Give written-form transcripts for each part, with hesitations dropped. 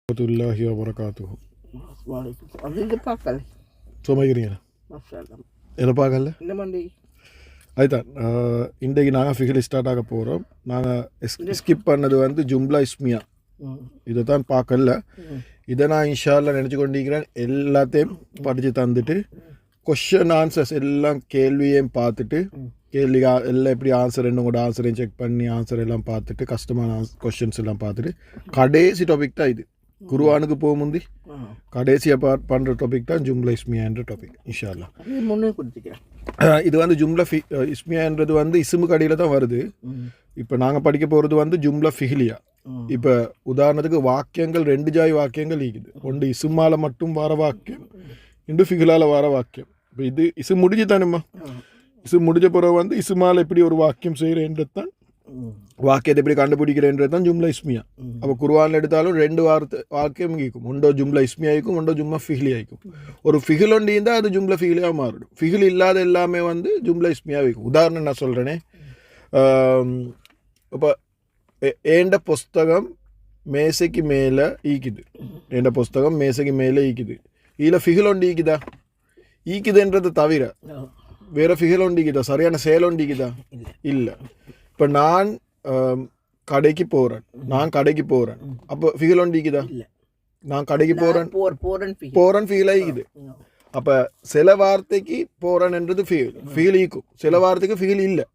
warahmatullahi wabarakatuh. அது இது பார்க்கல சும்மா இருக்கிறீங்களா? மசாலா எதை பார்க்கல? என்ன பண்ணி அதுதான் இன்றைக்கு நாங்கள் ஃபிகர் ஸ்டார்ட் ஆக போகிறோம். நாங்கள் ஸ்கிப் பண்ணது வந்து ஜும்லா இஸ்மியா, இதை தான் பார்க்கல. இதை நான் இன்ஷால்லா நினச்சி கொண்டிருக்கிறேன். எல்லாத்தையும் படித்து தந்துட்டு கொஷன் ஆன்சர்ஸ் எல்லாம் கேள்வியையும் பார்த்துட்டு கேள்வி எல்லாம் எப்படி ஆன்சர் என்ன கூட ஆன்சரையும் செக் பண்ணி ஆன்சர் எல்லாம் பார்த்துட்டு கஷ்டமான கொஷின்ஸ் எல்லாம் பார்த்துட்டு கடைசி டாபிக் தான் இது. குர்ஆனுக்கு போக முந்தி கடைசியாக பண்ணுற டாபிக் தான் ஜும்லா இஸ்மியான்ற டாபிக் இன்ஷால்லா. முன்னே கொடுத்துக்கிறேன். இது வந்து ஜும்லா இஸ்மியான்றது வந்து இஸ்மு கடையில் தான் வருது. இப்போ நாங்கள் படிக்க போகிறது வந்து ஜும்லா ஃபிஹ்லியா. இப்போ உதாரணத்துக்கு வாக்கியங்கள் 2 ஜாய் வாக்கியங்கள் இருக்குது. ஒன்று இசுமால மட்டும் வர வாக்கியம், இன்னும் ஃபிஹ்லால வர வாக்கியம். இப்போ இது இசு முடிஞ்சு தானேம்மா. இசு முடிஞ்ச பிறகு வந்து இசுமால எப்படி ஒரு வாக்கியம் செய்கிறேன்றது தான், வாக்கியத்தை எப்படி கண்டுபிடிக்கிறேன்றது தான் ஜும்லா இஸ்மியா. அப்போ குர்ஆனில் எடுத்தாலும் 2 வாக்கியம் இருக்கும். ஒன்றோ ஜும்லா இஸ்மியா ஆகிக்கும், ஒன்றோ ஜும்லா ஃபிஹ்லி ஆகிக்கும். ஒரு ஃபிஹில் ஒண்டி இருந்தால் அது ஜும்லா ஃபிஹ்லியாக மாறிடும். ஃபிஹில் இல்லாத எல்லாமே வந்து ஜும்லா இஸ்மியா ஆகிக்கும். உதாரணம் நான் சொல்கிறேனே, இப்போ ஏண்ட புஸ்தகம் மேசைக்கு மேலே ஈக்குது, ஏண்ட புஸ்தகம் மேசைக்கு மேலே ஈக்குது. இதில் ஃபிஹில் ஒண்டி ஈக்குதா? ஈக்குதுன்றதை தவிர வேறு ஃபிஹில் ஒண்டிக்குதா? சரியான செயல் ஒண்டிக்குதா? இல்லை. இப்போ நான் கடைக்கு போகிறேன், அப்போ ஃபிஹில் ஒண்டிக்குதா? நான் கடைக்கு போகிறேன் ஃபிஹில் ஆகிக்குது. அப்போ சில வார்த்தைக்கு போகிறேன்ன்றது ஃபிஹில் ஈக்கும், சில வார்த்தைக்கு ஃபிஹில் இல்லை.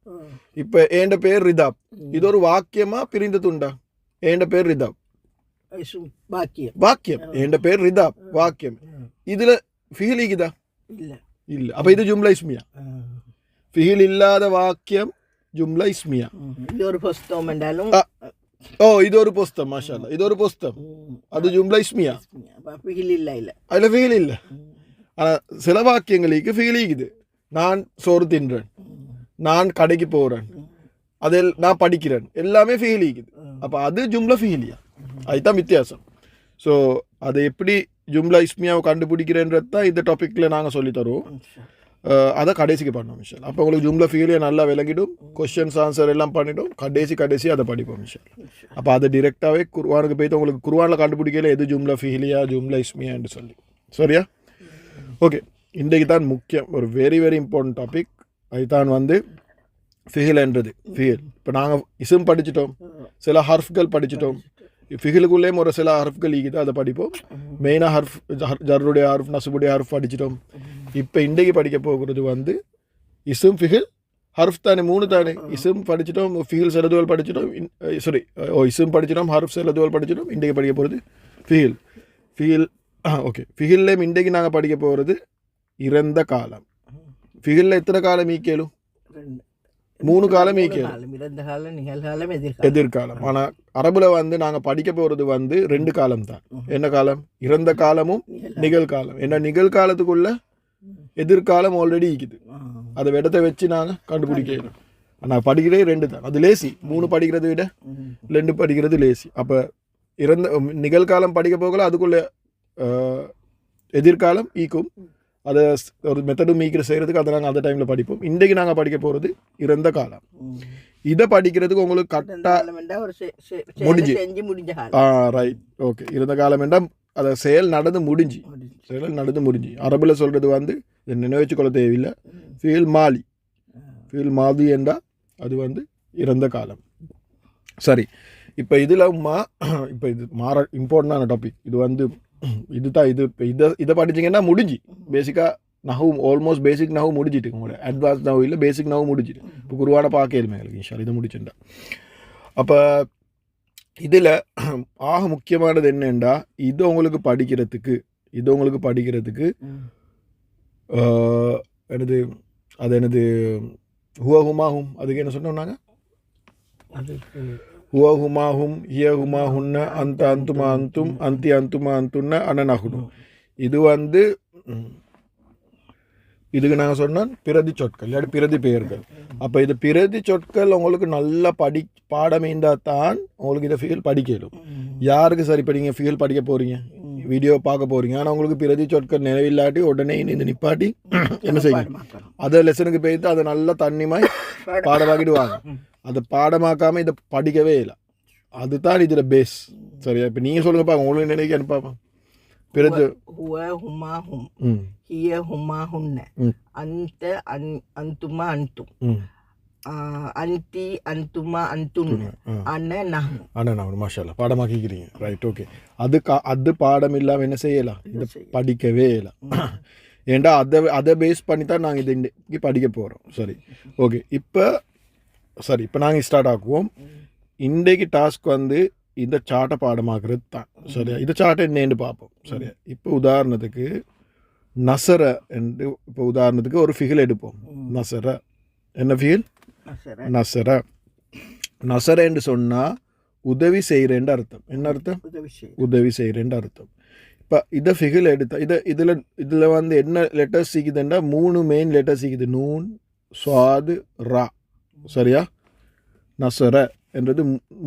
இப்போ ஏண்ட பேர் ரிதாப், இது ஒரு வாக்கியமாக பிரிந்த துண்டா? ஏண்ட பேர் ரிதாப் வாக்கியம், ஏண்ட பேர் ரிதாப் வாக்கியம். இதில் ஃபிஹில் ஈக்குதா? இல்லை. அப்போ இது ஜும்லா இஸ்மியா. ஃபிஹில் இல்லாத வாக்கியம் ஜும்லா இஸ்மியா. இது ஒரு புஸ்தகம் என்றாலும் இது ஒரு புஸ்தகம், மாஷாஅல்லா, இது ஒரு புஸ்தகம், அது ஜும்லா இஸ்மியா. ஃபிஹில் இல்லை, அதில் ஃபிஹில் இல்லை. ஆனால் சில வாக்கியங்களுக்கு ஃபிஹில் இருக்குது. நான் சோறு தின்றேன், நான் கடைக்கு போகிறேன், அதில் நான் படிக்கிறேன், எல்லாமே ஃபிஹில் இருக்குது. அப்போ அது ஜும்லா ஃபிஹிலியா, அதுதான் வித்தியாசம். ஸோ அதை எப்படி ஜும்லா இஸ்மியாவை கண்டுபிடிக்கிறேன்றது தான் இந்த டாப்பிக்கில் நாங்கள் சொல்லித்தருவோம். அதை கடைசிக்கு பண்ணோம் மிஷால். அப்போ உங்களுக்கு ஜும்லா ஃபிஹ்லியா நல்லா விளங்கிடும், கொஸ்டின்ஸ் ஆன்சர் எல்லாம் பண்ணிவிடும். கடைசி அதை படிப்போம் மிஷால். அப்போ அதை டிரெக்டாகவே குர்ஆனுக்கு போய்த்து உங்களுக்கு குர்ஆனில் கண்டுபிடிக்கல எது ஜும்லா ஃபிஹ்லியா ஜும்லா இஸ்மியான்னு சொல்லி. சரியா? ஓகே, இன்றைக்கு தான் முக்கியம், ஒரு வெரி வெரி இம்பார்ட்டன்ட் டாபிக். அதுதான் வந்து ஃபிஹ்ல்ன்றது. ஃபிஹ்ல் இப்போ நாங்கள் இஸ்ம் படிச்சிட்டோம், சில ஹர்ஃப்கள் படிச்சிட்டோம். ஃபிஹ்லுக்குள்ளேயும் ஒரு சில ஹர்ஃப்கள் ஈக்குது, அதை படிப்போம். மெயினாக ஹர்ஃப், ஜர்ருடைய ஹர்ஃப், நசுபுடைய ஹர்ஃப் படிச்சிட்டோம். இப்போ இன்றைக்கு படிக்க போகிறது வந்து இஸ்ம் ஃபிஹில் ஹர்ஃப் தானே, 3 தானே. இஸ்ம் படிச்சிட்டோம், ஃபிஹில் செலதுவல் படிச்சிட்டோம், இஸ்ம் படிச்சிட்டோம், ஹர்ஃப் செலதுவல் படிச்சிட்டோம். இன்றைக்கு படிக்க போகிறது ஃபிஹில். ஓகே, ஃபிஹில்லையும் இன்றைக்கு நாங்கள் படிக்க போகிறது இறந்த காலம். ஃபிஹிலில் எத்தனை காலம் ஈக்கலும்? 3 காலம் ஈக்கலும், எதிர்காலம். ஆனால் அரபுல வந்து நாங்கள் படிக்க போகிறது வந்து 2 காலம் தான். என்ன காலம்? இறந்த காலமும் நிகழ்காலம். ஏன்னா நிகழ்காலத்துக்குள்ள எதிர்காலம் ஆல்ரெடி ஈக்குது, அதை விடத்தை வச்சு நாங்கள் கண்டுபிடிக்கணும். ஆனால் படிக்கிறதே 2 தான். அது லேசி. 3 படிக்கிறத விட 2 படிக்கிறது லேசி. அப்போ நிகழ்காலம் படிக்க போகல, அதுக்குள்ள எதிர்காலம் ஈக்கும். அதை ஒரு மெத்தடும் மீக்கிற செய்கிறதுக்கு அதை நாங்கள் அந்த டைமில் படிப்போம். இன்றைக்கு நாங்கள் படிக்க போகிறது இறந்த காலம். இதை படிக்கிறதுக்கு உங்களுக்கு கரெக்டாக முடிஞ்சு ரைட். ஓகே, இறந்த காலம் என்றால் அதை செயல் நடந்து முடிஞ்சு. அரபில் சொல்கிறது வந்து இதை நினைவச்சு கொள்ள தேவையில்லை. ஃபீல் மாதி என்றால் அது வந்து இறந்த காலம். சரி, இப்போ இதில் இப்போ இது இம்பார்ட்டண்டான டாபிக். இது வந்து இதுதான். இதை படிச்சிங்கன்னா முடிஞ்சு பேசிக்காக நஹு, ஆல்மோஸ்ட் பேசிக் நஹு முடிஞ்சிட்டு. உங்களோட அட்வான்ஸ் நஹு இல்லை, பேசிக் நஹு முடிஞ்சிட்டு. இப்போ குர்ஆனை பார்க்கலுமே எங்களுக்கு இன்ஷால்லா இதை முடிச்சுட்டா. அப்போ இதில் ஆக முக்கியமானது என்னென்னா, இது உங்களுக்கு படிக்கிறதுக்கு என்னது ஹுவஹுமாஹும், அதுக்கு என்ன சொன்னோம்? ஹுவஹுமாஹும் ஹியஹுமாஹுன்ன அந்த அந்துமா அந்தும் அந்தி அந்துமா அந்துன்ன அனநகுனும். இது வந்து இதுக்கு நாங்கள் சொன்னால் பிரதி சொற்கள், இல்லாட்டி பிரதி பெயர்கள். அப்போ இது பிரதி சொற்கள் உங்களுக்கு நல்லா பாடமைந்தால் தான் உங்களுக்கு இதை ஃபீல் படிக்கலும். யாருக்கு சரி படிங்க ஃபீல் படிக்க போகிறீங்க, வீடியோ பார்க்க போகிறீங்க, ஆனால் உங்களுக்கு பிரதி சொற்கள் நினைவில்லாட்டி உடனே இந்த நிப்பாட்டி என்ன செய்யும், அதை லெசனுக்கு போய்த்து அதை நல்லா தண்ணிமாய் பாடமாக்கிடுவாங்க. அதை பாடமாக்காமல் இதை படிக்கவே இல்லை. அதுதான் இதில் பேஸ். சரியா? இப்போ நீங்கள் சொல்லுங்க பாங்க, உங்களுக்கு நினைக்க அனுப்பாப்பா. பிறகு ஹுவ ஹுமா ஹும் ம் ஹிய ஹுமா ஹுன்ன ம் அந்த அந்துமா அந்தும் ம் அந்தி அந்துமா அந்துன்ன அன நஹ்னு. ஆனால் நான் மாஷால்லா பாடமாக்கிக்கிறீங்க. Right, okay. அது பாடம் இல்லாமல் என்ன செய்யலாம்? இதை படிக்கவே இல்லை. ஏண்டா அதை பேஸ் பண்ணி தான் நாங்கள் இதை இன்றைக்கி படிக்க போகிறோம். சரி, ஓகே. இப்போ நாங்கள் ஸ்டார்ட் ஆக்குவோம். இன்றைக்கு டாஸ்க் வந்து இந்த சாட்டை பாடமாக்குறது தான். சரியா? இந்த சாட்டை என்னன்னு பார்ப்போம். சரியா? இப்போ உதாரணத்துக்கு நசர என்று, இப்போ உதாரணத்துக்கு ஒரு ஃபிகில் எடுப்போம். நசர என்ன ஃபிகில்? நசர. நசர என்று சொன்னால் உதவி செய்கிறேன்னு அர்த்தம். என்ன அர்த்தம்? உதவி செய்கிறேன்னு அர்த்தம். இப்போ இதை ஃபிகில் எடுத்த இதில் வந்து என்ன லெட்டர்ஸ் சீக்குதுன்னா 3 மெயின் லெட்டர்ஸ் சீக்குது. நூன், ஸ்வாது, ரா. சரியா? நசர என்றது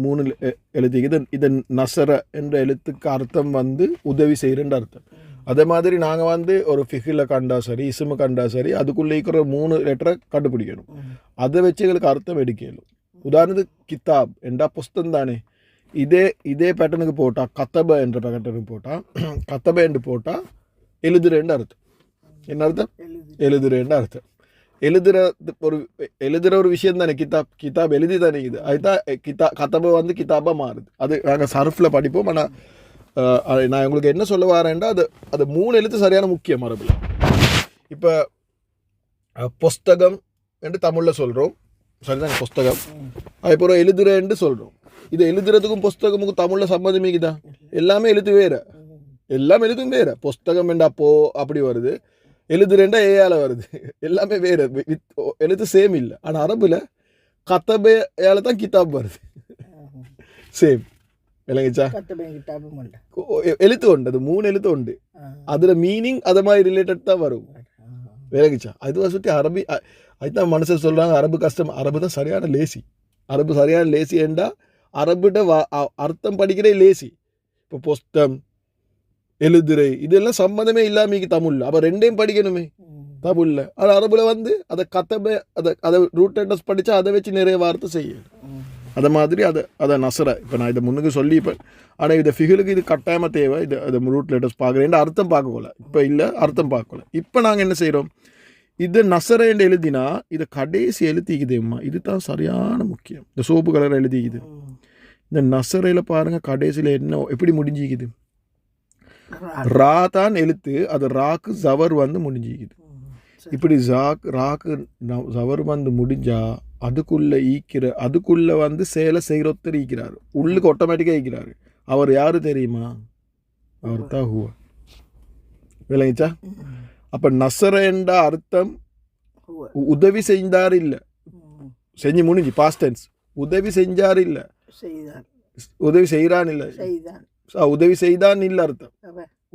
3 எழுதிக்குது. இது நசர என்ற எழுத்துக்கு அர்த்தம் வந்து உதவி செய்கிறேன்னு அர்த்தம். அதே மாதிரி நாங்கள் வந்து ஒரு ஃபிகில் கண்டா சரி, இசுமு கண்டா சரி, அதுக்குள்ளே இருக்கிற 3 லெட்டரை கண்டுபிடிக்கணும். அதை வச்சு எங்களுக்கு அர்த்தம் எடுக்கணும். உதாரணத்துக்கு கிதாப் என்றா புஸ்தம் தானே. இதே பேட்டர்னுக்கு போட்டால் கத்தப என்ற பேட்டர்னுக்கு போட்டால் கத்தப என்று போட்டால் எழுதுறேன்னு அர்த்தம். என்ன அர்த்தம்? எழுதுறேன்னு அர்த்தம். எழுதுகிற ஒரு விஷயம் தானே கிதாப் எழுதி தானே. இது அதுதான் கத்தப வந்து கிதாபாக மாறுது. அது நாங்கள் சர்ஃபில் படிப்போம். ஆனால் நான் உங்களுக்கு என்ன சொல்ல வரேன்டா, அது 3 எழுத்து சரியான முக்கியம் மரபில். இப்போ புஸ்தகம் என்று தமிழில் சொல்கிறோம். சரிதான், புஸ்தகம். அதுக்கப்புறம் எழுதுறேன்னு சொல்கிறோம். இது எழுதுறதுக்கும் புஸ்தகமுக்கும் தமிழில் சம்மந்தமிக்குதா? எல்லாமே எழுத்து வேறு. எழுத்தும் வேறு. புஸ்தகம் என்றா போ அப்படி வருது, எழுதுறேன்டா ஏயால வருது. எல்லாமே வேறு, எழுத்து சேம் இல்லை. ஆனால் அரபில் கத்தபையால தான் கிதாப் வருது. சேம் விளங்கிச்சா? எழுத்து உண்டு, அது 3 எழுத்து உண்டு. அதில் மீனிங் அதை மாதிரி ரிலேட்டட் தான் வரும். விளங்கிச்சா? அது சுற்றி அரபி. அதுதான் மனுஷன் சொல்கிறாங்க அரபு கஷ்டம். அரபு தான் சரியான லேசி. அரபு சரியான லேசி என்றா அரபிட்ட அர்த்தம் படிக்கிறே லேசி. இப்போ புஸ்தம், எழுதுரை இதெல்லாம் சம்மந்தமே இல்லாமல் தமிழில். அப்போ 2யும் படிக்கணுமே தமிழில். அது அரபில் வந்து அதை அதை ரூட் லெட்டர்ஸ் படித்தா அதை வச்சு நிறைய வார்த்தை செய்யணும். அதை மாதிரி அதை நசர. இப்போ நான் இதை முன்னுக்கு சொல்லிப்பேன். ஆனால் இதை ஃபிகிலுக்கு இது கட்டாயமாக தேவை. அதை ரூட் லெட்டர்ஸ் பார்க்குறேன், அர்த்தம் பார்க்கல. இப்போ இல்லை, அர்த்தம் பார்க்கல. இப்போ நாங்கள் என்ன செய்கிறோம்? இது நசரேன்னு எழுதினா இதை கடைசி எழுதிக்குதும்மா. இதுதான் சரியான முக்கியம். இந்த சோப்பு கலர் எழுதிக்குது. இந்த நசரையில் பாருங்கள், கடைசியில் என்ன எப்படி முடிஞ்சிக்குது? ரா தான் எழுத்து. அது ராக்கு ஜவர் வந்து முடிஞ்சிக்குது. இப்படி ராக்கு ஜவர் வந்து முடிஞ்சா அதுக்குள்ளே வந்து சேலை செய்கிறொத்தர் ஈக்கிறாரு. உள்ளுக்கு ஆட்டோமேட்டிக்காக ஈக்கிறாரு. அவர் யாரு தெரியுமா? அவர் தான் ஹுவ. விளங்கிச்சா? அப்போ நசரேண்ட அர்த்தம் உதவி செஞ்சார் இல்லை, செஞ்சு முடிஞ்சு பாஸ்ட் டென்ஸ். உதவி செஞ்சார் இல்லை, உதவி செய்கிறான் இல்லை, உதவி செய்தான் இல்லை அர்த்தம்.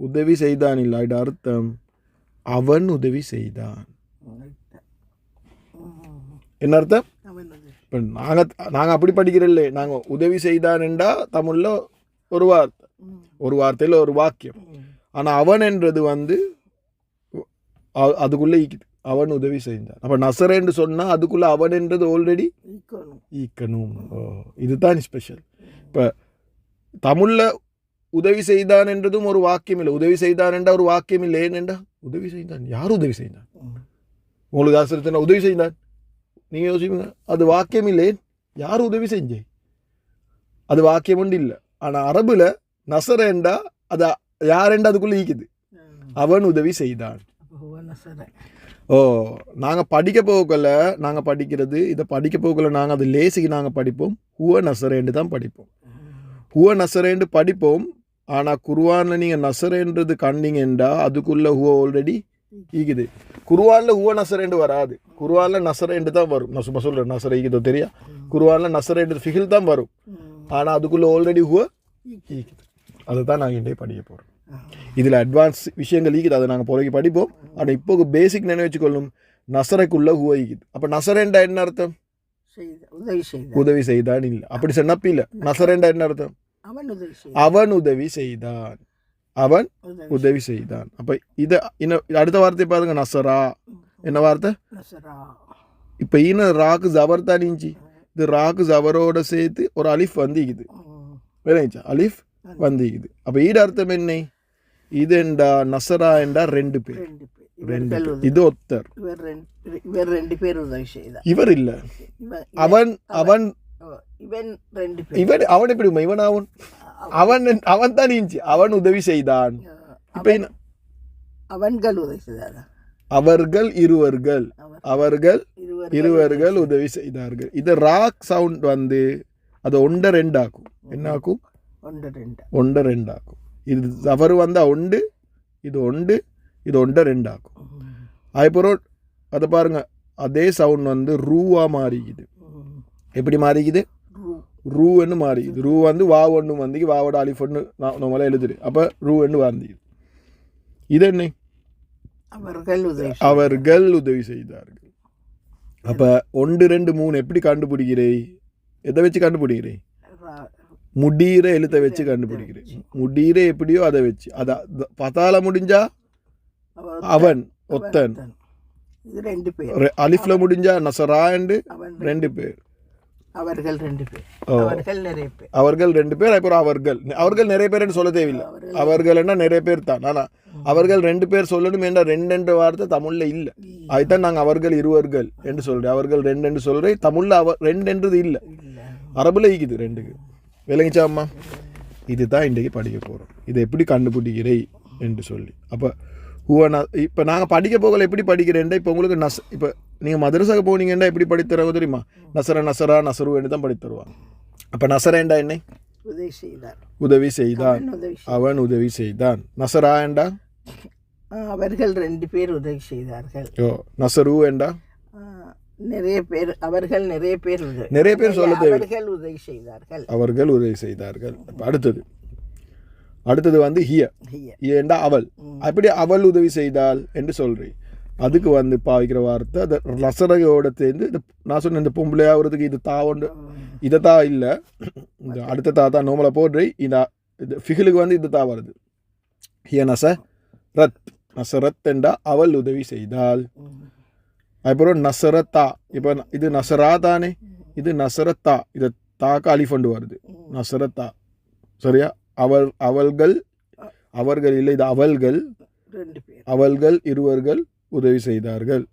உதவி செய்தான் இல்லை, அது அர்த்தம் அவன் உதவி செய்தான். என்ன அர்த்தம்? இப்போ நாங்கள் அப்படி படிக்கிறல்ல. நாங்கள் உதவி செய்தான் என்றா தமிழில் ஒரு வார்த்தையில் ஒரு வாக்கியம். ஆனால் அவன் என்றது வந்து அதுக்குள்ளே ஈக்குது. அவன் உதவி செய்தான். அப்போ நசரேன்னு சொன்னால் அதுக்குள்ளே அவன் என்றது ஆல்ரெடி ஈக்கணும். இதுதான் ஸ்பெஷல். இப்போ தமிழில் உதவி செய்தான் என்றதும் ஒரு வாக்கியம் இல்லை. உதவி செய்தான் என்றால் ஒரு வாக்கியம் இல்லை. ஏனென்றா உதவி செய்தான், யார் உதவி செய்தான்? உங்களுக்கு ஆசிரியர் உதவி செய்தான், நீங்கள் யோசிப்பீங்க அது வாக்கியம் இல்லை. யார் உதவி செஞ்சே? அது வாக்கியம் ஒன்று இல்லை. ஆனால் அரபுல நசரேண்டா அது யாரெண்டா அதுக்குள்ளே ஈக்குது. அவன் உதவி செய்தான். நாங்கள் படிக்க போகல, நாங்கள் படிக்கிறது இதை படிக்க போகல. நாங்கள் அது லேசிக்கு நாங்கள் படிப்போம். ஹுவ நசரேண்டு தான் படிப்போம். ஹுவ நசரேண்டு படிப்போம். ஆனால் குர்ஆனில் நீங்கள் நசரேன்றது கண்டிங்கண்டா அதுக்குள்ளே ஹுவ ஆல்ரெடி ஈக்குது. குர்ஆனில் ஹுவ நசரேண்டு வராது. குர்ஆனில் நசரேண்டு தான் வரும். நான் சும்மா சொல்கிறேன், நசர ஈக்குதோ தெரியா? குர்ஆனில் நசரேண்டு ஃபிகில் தான் வரும். ஆனால் அதுக்குள்ளே ஆல்ரெடி ஹுவ ஈக்குது. அதை தான் நாங்கள் இன்றைய படிக்க போகிறோம். இதில் அட்வான்ஸ் விஷயங்கள் ஈக்குது, அதை நாங்கள் பிறகு படிப்போம். ஆனால் இப்போ பேசிக் நினைவு வச்சுக்கொள்ளும், நசரைக்குள்ளே ஹுவ ஈக்குது. அப்போ நசரேண்டா என்ன அர்த்தம்? உதவி செய்தான் இல்லை, அப்படி சொன்னப்ப இல்லை. நசரேண்டா என்ன அர்த்தம்? அவன் உதவி செய்தான். அவன் உதவி செய்தான். அப்போ இதை அடுத்த வார்த்தை பாருங்க, நசரா. என்ன வார்த்தை? இப்போ ராக்கு ஜவர் தான் இருந்துச்சு. இது ராக்கு ஜவரோட சேர்த்து ஒரு அலிஃப் வந்து இருக்குது. விளங்கிச்சா அலிஃப் வந்திக்குது அப்போ ஈட அர்த்தம் என்ன இது என்றா நசரா என்றா ரெண்டு பேர் ரெண்டு பேர். இது ஒத்தர் இவர் ரெண்டு பேர் உதவி செய்தார். இவர் இல்ல அவன் அவன் இவன் ரெண்டு பேர். இவன் அவன் எப்படி இவன் அவன் அவன் அவன் தான் நீஞ்சி அவன் உதவி செய்தான். இப்ப என்ன அவன்கள் உதவி செய்தார். அவர்கள் இருவர்கள் அவர்கள் இருவர்கள் உதவி செய்தார்கள். இது ராக் சவுண்ட் வந்து அது ஒண்ட ரெண்டாக்கும். என்ன ஆக்கும்? ஒண்ட ரெண்டாக்கும். இது அவர் வந்தா ஒண்டு, இது ஒண்டு, இது ஒண்ட ரெண்டாக்கும். அதுக்கப்புறம் அதை பாருங்க அதே சவுண்ட் வந்து ரூவா மாறிக்குது. எப்படி மாறிக்குது? ரூன்னு மாறிக்குது. ரூ வந்து வா ஒன்று வந்து வாவோட அலிஃப் ஒன்று நம்மளால எழுதுது. அப்போ ரூன்னு வாழ்ந்துக்குது. இது என்ன? அவர்கள் உதவி செய்தார்கள். அப்ப 1 2 3 எப்படி கண்டுபிடிக்கிறே? எதை வச்சு கண்டுபிடிக்கிறே? முடிகிற எழுத்தை வச்சு கண்டுபிடிக்கிறேன். முடிகிற எப்படியோ அதை வச்சு அத பத்தால முடிஞ்சா அவன் ஒத்தன், அலிஃப்ல முடிஞ்சா நசரா என்று ரெண்டு பேர், அவர்கள் ரெண்டு பேர், அப்புறம் அவர்கள் நிறைய பேர் சொல்ல தேவையில்லை. அவர்கள் என்ன நிறைய பேர் தான். ஆனா அவர்கள் ரெண்டு பேர் சொல்லணும் என்ற ரெண்டு வார்த்தை தமிழ்ல இல்ல. அதுதான் நாங்க அவர்கள் இருவர்கள் என்று சொல்றேன். அவர்கள் ரெண்டு என்று சொல்றேன். தமிழ்ல ரெண்டுன்றது இல்ல, அரபுல ஈக்குது ரெண்டுக்கு. விளங்கிச்சா அம்மா? இதுதான் இன்றைக்கு படிக்க போறோம். இதை எப்படி கண்டுபிடிக்கிறே என்று சொல்லி. அப்ப இப்போ நாங்கள் படிக்க போகல எப்படி படிக்கிறேன்டா? இப்போ உங்களுக்கு இப்போ நீங்கள் மதரசாக்கு போனீங்கன்னா எப்படி படித்து தருவாங்க தெரியுமா? நசரா நசரு என்று தான் படித்து தருவாங்க. அப்போ நசரேண்டா என்ன? உதவி செய்தான், அவன் உதவி செய்தான். நசரா ஏண்டா? அவர்கள் ரெண்டு பேர் உதவி செய்தார்கள். நசரு ஏண்டா? நிறைய பேர், அவர்கள் நிறைய பேர் சொல்ல தேவை. அவர்கள் உதவி செய்தார்கள். அடுத்தது வந்து ஹியண்டா அவள். அப்படி அவள் உதவி செய்தாள் என்று சொல்றேன். அதுக்கு வந்து பாவிக்கிற வார்த்தை அது நசரையோட சேர்ந்து நான் சொன்ன இந்த பொம்பளையாகிறதுக்கு இது தாவண்டு இதை தா இல்லை, இந்த அடுத்த தா தான் நோமலை போடுறேன். இந்த ஃபிகிலுக்கு வந்து இது தா வருது. ஹிய நசரத் என்றா அவள் உதவி செய்தாள். அப்புறம் நசரத்தா. இப்போ இது நசரா தானே, இது நசரத்தா. இது தாக்க அலிஃபண்டு வருது. நசரத்தா சரியா? அவர்கள் இல்லை, இது அவர்கள் இருவர்கள் உதவி செய்தார்கள்.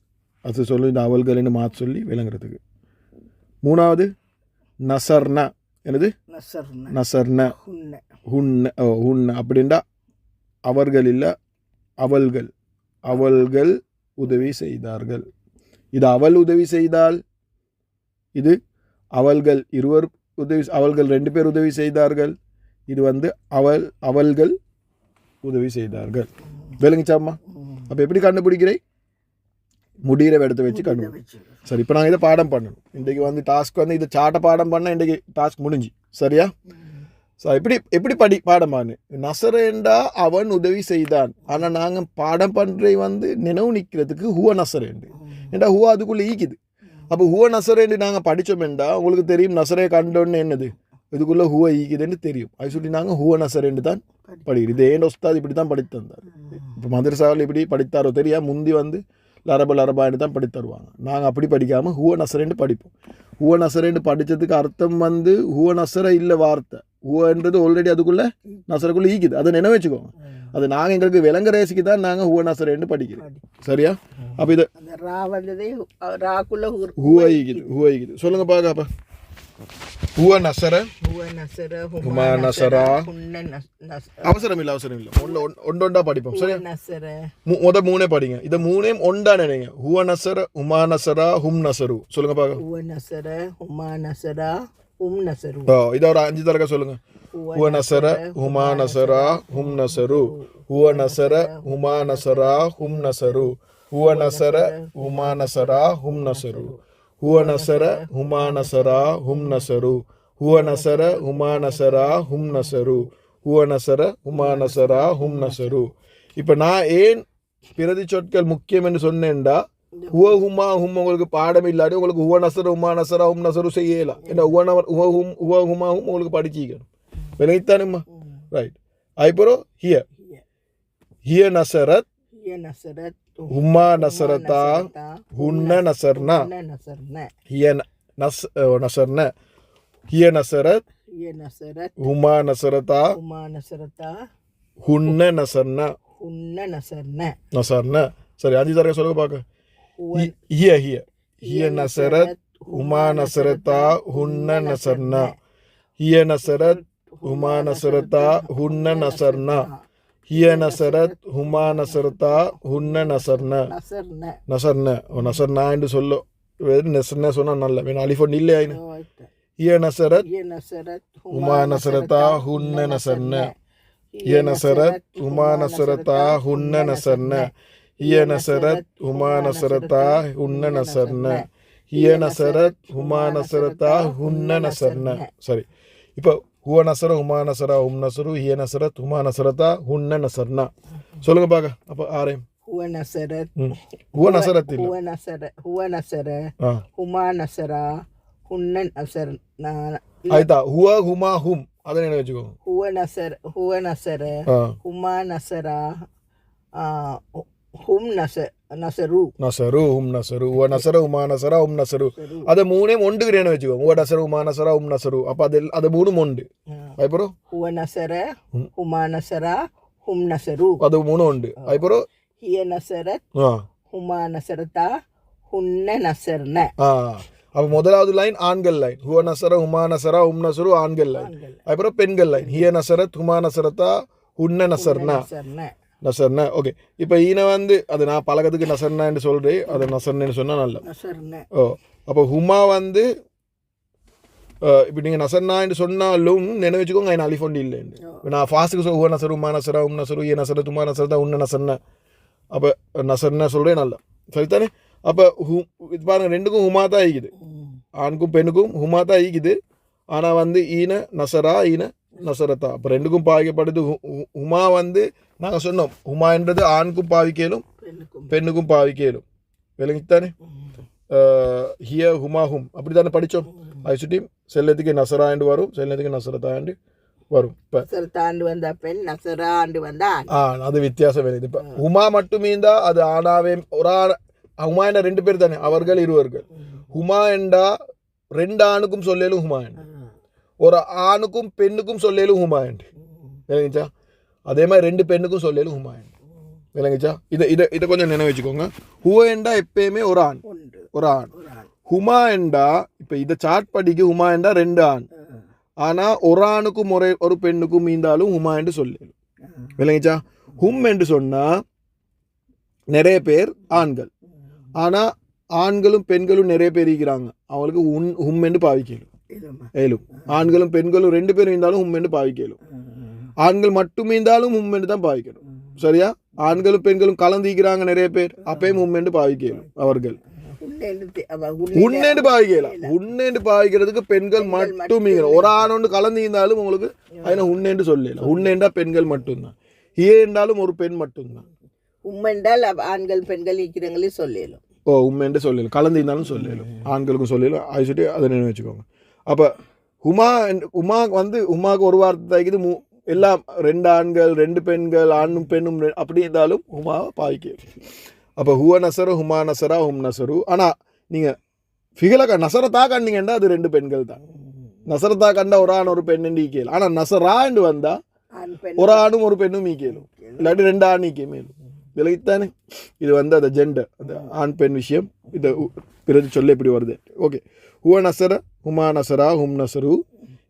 அது சொல்லி இந்த அவர்கள் என்று மாற்ற சொல்லி விளங்குறதுக்கு. மூணாவது நசர்னா. என்னது? நசர்ன ஹுன்ன அப்படின்டா அவர்கள் இல்லை, அவர்கள் உதவி செய்தார்கள். இது அவள் உதவி செய்தால், இது அவர்கள் இருவர் உதவி, அவர்கள் ரெண்டு பேர் உதவி செய்தார்கள். இது வந்து அவர்கள் உதவி செய்தார்கள். விளங்குச்சாம்மா? அப்போ எப்படி கண்டுபிடிக்கிறேன்? முடிகிற இடத்தை வச்சு கண்டுபிடி. சரி, இப்போ நாங்கள் இதை பாடம் பண்ணணும். இன்றைக்கு வந்து டாஸ்க் வந்து இதை சாட்டை பாடம் பண்ணால் இன்றைக்கு டாஸ்க் முடிஞ்சு. சரியா? ஸோ எப்படி பாடம் பண்ணு? நசரேண்டா அவன் உதவி செய்தான். ஆனால் நாங்கள் பாடம் பண்ணுறதை வந்து நினைவு நிற்கிறதுக்கு ஹுவ நசரேண்டு ஏண்டா ஹுவா அதுக்குள்ளே ஈக்குது. அப்போ ஹுவ நசரேண்டு நாங்கள் படித்தோம்டா உங்களுக்கு தெரியும் நசரே கண்டோன்னு என்னது இதுக்குள்ளே ஹுவ ஈக்குதுன்னு தெரியும். அது சொல்லி நாங்கள் ஹுவ நசரேண்டு தான் படிக்கிறோம். இது ஏன் உஸ்தாத் இப்படி தான் படித்து தந்தார். இப்போ மதரசாவில் இப்படி படித்தாரோ தெரியா, முந்தி வந்து லரபான்னு தான் படித்து தருவாங்க. நாங்கள் அப்படி படிக்காமல் ஹுவ நசரேண்டு படிப்போம். ஹுவ நசரேண்டு படித்ததுக்கு அர்த்தம் வந்து ஹுவ நசர இல்லை வார்த்தை. ஹுவன்றது ஆல்ரெடி அதுக்குள்ளே நசரக்குள்ளே ஈக்குது. அதை நினைவு வச்சுக்கோங்க. அது நாங்கள் எங்களுக்கு விலங்க ரேசிக்கு தான் நாங்கள் ஹுவ நசரேண்டு படிக்கிறோம். சரியா? அப்போ இது ஹுவ ஈக்குது. சொல்லுங்க பாக்க. ஹுவ நசர ஹுமா நசரா. அவசரம் இல்லை. ஒண்டா படிப்போம். சரி, மூணே படிங்க. இதை மூணையும் ஒண்டா நினைங்க. ஹுவ நசர ஹுமா நசரா ஹும் நசரு. சொல்லுங்க பாக்க. ஹுவ நசர ஹுமா நசரா ஹும் நசரு. இதை ஒரு 5 தடவை சொல்லுங்க. ஹுவ நசர ஹுமா நசரா ஹும் நசரு. ஹுவ நசர ஹுமா நசரா ஹும் நசரு. ஹுவ நசர ஹுமா நசரா ஹும் நசரு. ஹுவ நசர ஹுமா நசரா ஹும் நசரு. ஹுவ நசர ஹுமா நசரா ஹும் நசரு. ஹுவ நசர ஹுமா நசரா ஹும் நசரு. இப்போ நான் ஏன் பிரதி சொற்கள் முக்கியம் என்று சொன்னேன்டா, ஹுவ ஹுமா ஹும் உங்களுக்கு பாடம் இல்லாட்டி உங்களுக்கு ஹுவ நசர ஹுமா நசரா ஹும் நசரு செய்யலாம். ஏன்னா ஹுவ ஹுமா ஹும் உங்களுக்கு படிச்சிக்கணும். விளைத்தானுமா? ரைட். அதுக்கப்புறம் ஹிய நசரத் ஹுமா நசரதா ஹுன்ன நசர்னா. ஹிய நசர்ன. ஹிய நசரத் ஹிய நசரத் ஹுமா நசரதா ஹுமா நசரதா ஹுன்ன நசர்னா ஹுன்ன நசர்ன நசர்னா சரி அஞ்சு தடவை சொல்லுங்க பார்க்க ஹுவ ஹிய ஹிய ஹிய நசரத் ஹுமா நசரதா ஹுன்ன நசர்னா ஹிய நசரத் ஹுமா நசரதா ஹுன்ன நசர்னா ஹிய நசரத் ஹுமா நசரதா ஹுன்ன நசர்னா நசர்ன நசர்ன ஓ நசர்னா என்று சொல்லு வெறும் நசர்னா சொன்னா நல்ல வேணும் அலிஃபோன் இல்லை ஆயினு ஹிய Nazareth ஹிய Nazareth ஹுமா நசரதா ஹுன்ன நசர்ன ஹிய Nazareth ஹுமா நசரதா ஹுன்ன நசர்ன ஹிய Nazareth ஹுமா நசரதா ஹுன்ன நசர்ன ஹிய Nazareth ஹுமா நசரதா ஹுன்ன நசர்ன சரி இப்போ ஹுவ நசர ஹுமா நசரா ஹும் நசரு ஹிய நசரத் ஹுமா நசரதா ஹுன்ன நசர்னா சொல்லுங்க பாக்க அப்போ ஆரேம் ஹுவ நசரத் ஹுவ நசரத் இல்ல ஹுவ நசர ஆ ஹுமா நசரா ஹுன்ன நசர் ஆயிட்டா ஹுவ ஹுமா ஹும் அதை என்ன வச்சுக்கோங்க ஹுவ நசர ஆ ஹுமா நசரா ஹும் நசரு நசரு ஹும் நசரு ஹுவ நசர ஹுமா நசரா ஹும் நசரு அதை மூணே ஒண்டுக்கிறேன்னு வச்சுக்கோங்க ஹுவ நசர ஹுமா நசரா ஹும் நசரு அப்போ அது மூணும் ஒண்டு அதுக்கப்புறம் ஹுவ நசர ஹுமா நசரா ஹும் நசரு அது மூணும் உண்டு அதுக்கப்புறம் ஹிய நசரத் ஆ ஹுமா நசரதா ஹுன்ன நசர்ன ஆ அப்போ முதலாவது லைன் ஆண்கள் லைன் ஹுவ நசர ஹுமா நசரா ஹும் நசரு ஆண்கள் லைன் அதுக்கப்புறம் பெண்கள் லைன் ஹிய நசரத் ஹுமா நசரதா ஹுன்ன நசர்னா நசர்ன நசர்னா ஓகே இப்போ ஈன வந்து அது நான் பழக்கத்துக்கு நசர்னான்னு சொல்கிறேன் அது நசர்னு சொன்னால் நல்ல நசர்ன ஓ அப்போ ஹுமா வந்து இப்போ நீங்கள் நசர்னான்னு சொன்னாலும் நினைவச்சுக்கோங்க என் அலிஃபொண்டி இல்லைன்னு நான் ஃபாஸ்ட்டுக்கு ஹுவ நசரு ஹுமா நசரா ஹும் நசரு ஹிய நசரத் ஹுமா நசரதா ஹுன்ன நசர்னா அப்போ நசர்னா சொல்கிறேன் நல்லா சரித்தானே அப்போ இது பாருங்க ரெண்டுக்கும் ஹுமா தான் ஈக்குது ஆணுக்கும் பெண்ணுக்கும் ஹுமா தான் ஈக்குது ஆனால் வந்து ஈன நசரா ஈன நசரத்தா அப்போ ரெண்டுக்கும் பாவிக்கப்படுது ஹுமா வந்து நாங்கள் சொன்னோம் ஹுமான்றது ஆணுக்கும் பாவிக்கலும் பெண்ணுக்கும் பாவிக்கலும் விளங்கித்தானே ஹிய ஹுமா ஹும் அப்படி தானே படித்தோம் அது சுட்டி செல்லத்துக்கு நசராண்டு வரும் செல்லத்துக்கு நசரத்தாண்டு வரும் இப்போ நசரத்தாண்டு வந்தா பெண் நசராண்டு வந்தா அது வித்தியாசம் வருது இப்போ ஹுமா மட்டுமே இருந்தால் அது ஆனாவே ஒரு ஹுமா என்ற ரெண்டு பேர் தானே அவர்கள் இருவர்கள் ஹுமா என்றா ரெண்டு ஆணுக்கும் சொல்லலும் ஹுமா என்று ஒரு ஆணுக்கும் பெண்ணுக்கும் சொல்லலும் ஹுமா என்று விளங்கிச்சா அதே மாதிரி ரெண்டு பெண்ணுக்கும் சொல்லலும் ஹுமா என்று விளங்கிச்சா இதை கொஞ்சம் நினைவு வச்சுக்கோங்க ஹுவ என்றா எப்பயுமே ஒரு ஆண் ஹுமா என்றா இப்போ இதை சாட் படிக்கு ஹுமா என்றா ரெண்டு ஆண் ஆனால் ஒரு ஆணுக்கும் ஒரு பெண்ணுக்கும் மீந்தாலும் ஹுமா என்று சொல்லலும் விளங்கிச்சா ஹும் என்று சொன்னால் நிறைய பேர் ஆண்கள் ஆனால் ஆண்களும் பெண்களும் நிறைய பேர் இருக்கிறாங்க அவங்களுக்கு ஹும் என்று பாவிக்கலும் ஏலும் ஆண்களும் பெண்களும் ரெண்டு பேரும் இருந்தாலும் ஹும் என்று பாவிக்கலும் ஆண்கள் மட்டுமே இருந்தாலும் ஹும் என்று தான் பாவிக்கணும் சரியா ஆண்களும் பெண்களும் கலந்திக்கிறாங்க நிறைய பேர் அப்பயும் ஹும் என்று பாவிக்கலும் அவர்கள் உன்னேண்டு பாவிக்கலாம் உன்னேண்டு பாவிக்கிறதுக்கு பெண்கள் மட்டுமே ஒரு ஆணொன்று கலந்திருந்தாலும் உங்களுக்கு அதில் உன்னேண்டு சொல்லலாம் உன்னேண்டா பெண்கள் மட்டும்தான் என்றாலும் ஒரு பெண் மட்டும்தான் உம்மென்றால் ஆண்கள் பெண்கள் இருக்கிறவங்களே சொல்லலும் உண்மைன்னு சொல்லலும் கலந்து இருந்தாலும் சொல்லலும் ஆண்களுக்கும் சொல்லலும் அது சொல்லி அதை நினைவு வச்சுக்கோங்க அப்போ உமா வந்து உமாவுக்கு ஒரு வார்த்தை தைக்குது எல்லாம் ரெண்டு ஆண்கள் ரெண்டு பெண்கள் ஆணும் பெண்ணும் அப்படி இருந்தாலும் உமாவை பாவிக்க அப்போ ஹுவ நசரு ஹுமா நசரா ஹும் நசரு ஆனால் நீங்கள் ஃபிகலக்கா நசரத்தா கண்டிங்கன்னா அது ரெண்டு பெண்கள் தான் நசரத்தா கண்டா ஒரு ஆண் ஒரு பெண் ஈக்கலும் ஆனால் நசராண்டு வந்தால் ஒரு ஆணும் ஒரு பெண்ணும் ஈக்கலும் இல்லாட்டி ரெண்டு ஆண் ஈக்கே மேலும் விலகித்தானே இது வந்து அந்த ஜெண்டர் அந்த ஆண் பெண் விஷயம் இதை பிறகு சொல்ல எப்படி வருது ஓகே ஹுவ நசர ஹுமா நசரா ஹும் நசரு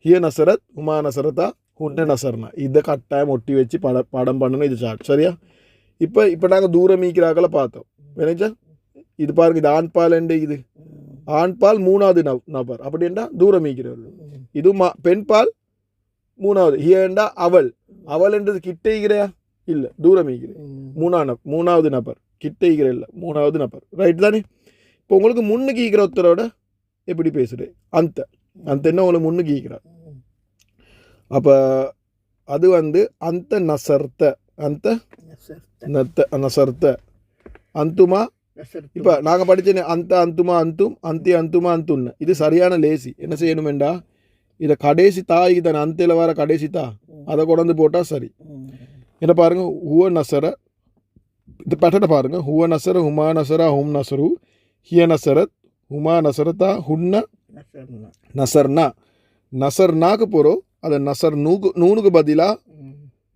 ஹிய நசரத் ஹுமா நசரதா ஹுன்ன நசர்னா இதை கட்டாயம் ஒட்டி வச்சு படம் பண்ணணும் இது சாட் சரியா இப்போ நாங்கள் தூரம் மீக்கிறாக்களை பார்த்தோம் விளைச்சா இது பாருங்க இது ஆண்பால் என்று இது ஆண்பால் மூணாவது நபர் அப்படின்டா தூரம் மீக்கிறது இது பெண்பால் மூணாவது ஹியண்டா அவள் என்றது கிட்டைகிறையா இல்லை தூரம் ஈக்கிறேன் மூணாவது நபர் கிட்ட ஈக்கிற இல்லை மூணாவது நபர் ரைட் தானே இப்போ உங்களுக்கு முன்னுக்கு ஈக்கிற ஒருத்தரோட எப்படி பேசுகிறேன் அந்த என்ன உங்களுக்கு முன்னுக்கு ஈக்கிறார் அப்போ அது வந்து அந்த நசர்த்த அந்த நசர்த்த அந்துமா இப்போ நாங்கள் படித்தேனே அந்த அந்துமா அந்தும் அந்தி அந்துமா அந்துன்னு இது சரியான லேசி என்ன செய்யணுமெண்டா இதை கடைசி தாய்க்கு தானே அந்தில் வர கடைசி தா அதை கொண்டு போட்டால் சரி என்ன பாருங்க ஹுவ நசர இந்த பேட்டர்னை பாருங்க ஹுவ நசர ஹுமா நசரா ஹும் நசரு ஹிய நசரத் ஹுமா நசரதா ஹுன்ன நசர்னா நசர் நாக்கு போகிறோம் அதை நசர் நூனுக்கு பதிலாக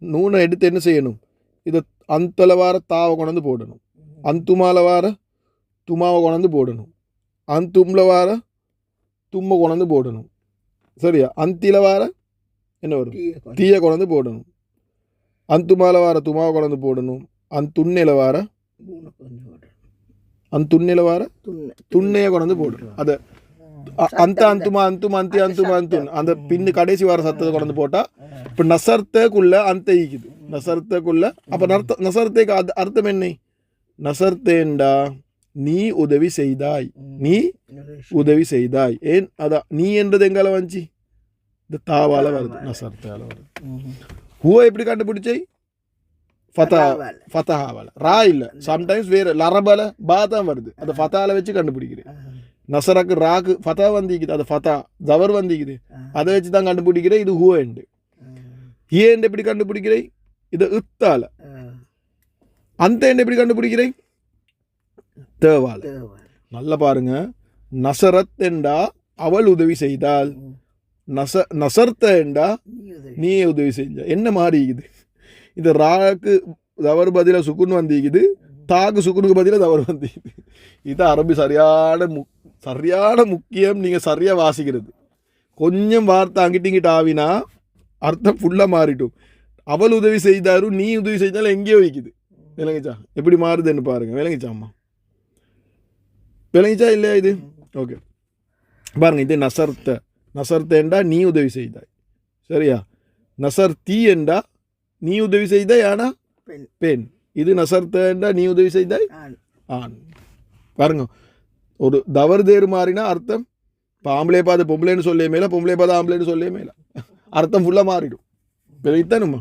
நூனை எடுத்து என்ன செய்யணும் இதை அந்தல வார தாவை கொண்டாந்து போடணும் அந்துமால வார துமாவை கொண்டாந்து போடணும் அந்தும்ல வார தும்மை கொண்டாந்து போடணும் சரியா அந்தில வார என்ன வரும் தீயை கொண்டாந்து போடணும் அந்துமால வார துமாவை கொண்டாந்து போடணும் அந்துண்ணில வார அந்துண்ணில வார துண்ணையை கொண்டாந்து போடணும் அதை அந்த அந்துமா அந்தும் அந்தி அந்துமா அந்துன் அந்த பின்னு கடைசி வார சத்தத்தை கொண்டு போட்டா இப்போ நசர்த்தக்குள்ள அந்த ஈக்குது நசர்த்தக்குள்ள அப்போ நசர்த்தேக்கு அர்த்தம் என்ன நசர்த்தேண்டா நீ உதவி செய்தாய் நீ உதவி செய்தாய் ஏன் அதான் நீ என்றது எங்கால வந்துச்சு இந்த தாவால வருது நசர்த்தால வருது ஹூவை எப்படி கண்டுபிடிச்சை ஃபதஹாவால ரா இல்லை சம்டைம்ஸ் வேற லரபல பா தான் வருது அந்த ஃபதால வச்சு கண்டுபிடிக்கிறேன் நசரக்கு ராக்கு ஃபதா வந்திக்குது அது ஃபதா ஜவர் வந்திக்குது அதை வச்சு தான் கண்டுபிடிக்கிறேன் இது ஹூ எண்டு ஹிய எண்டு எப்படி கண்டுபிடிக்கிறேன் இது இத்தால அந்த எண்டு எப்படி கண்டுபிடிக்கிறேன் தேவால நல்லா பாருங்க நசரத் என்றா அவள் உதவி செய்தால் நசர்த்த என்றா நீ உதவி செஞ்ச என்ன மாறிக்குது இது ராக்கு ஜவர் பதிலாக சுக்குன்னு வந்திக்குது தாக்கு சுக்குனுக்கு பதிலாக தவறு வந்திக்குது இது அரபி சரியான முக்கியம் நீங்கள் சரியாக வாசிக்கிறது கொஞ்சம் வார்த்தை அங்கிட்டு இங்கிட்ட ஆவினா அர்த்தம் ஃபுல்லாக மாறிட்டும் அவள் உதவி செய்தாரும் நீ உதவி செய்தாலும் எங்கேயோ வைக்குது விளங்கிச்சா எப்படி மாறுதுன்னு பாருங்க விளங்கிச்சாம்மா விளங்கிச்சா இல்லையா இது ஓகே பாருங்க இது நசர்த்தேண்டா நீ உதவி செய்தாய் சரியா நசர்த்தி என்றா நீ உதவி செய்தாய் ஆனா பெண் இது நசர்த்தேண்டா நீ உதவி செய்தாய் ஆண் பாருங்க ஒரு தவறு தேர் மாறினா அர்த்தம் இப்போ ஆம்பளை பாதை பொம்பளைன்னு சொல்லே மேல பொம்பளை பாதை ஆம்பளைன்னு சொல்லே மேல அர்த்தம் ஃபுல்லாக மாறிடும் விளைத்தானுமா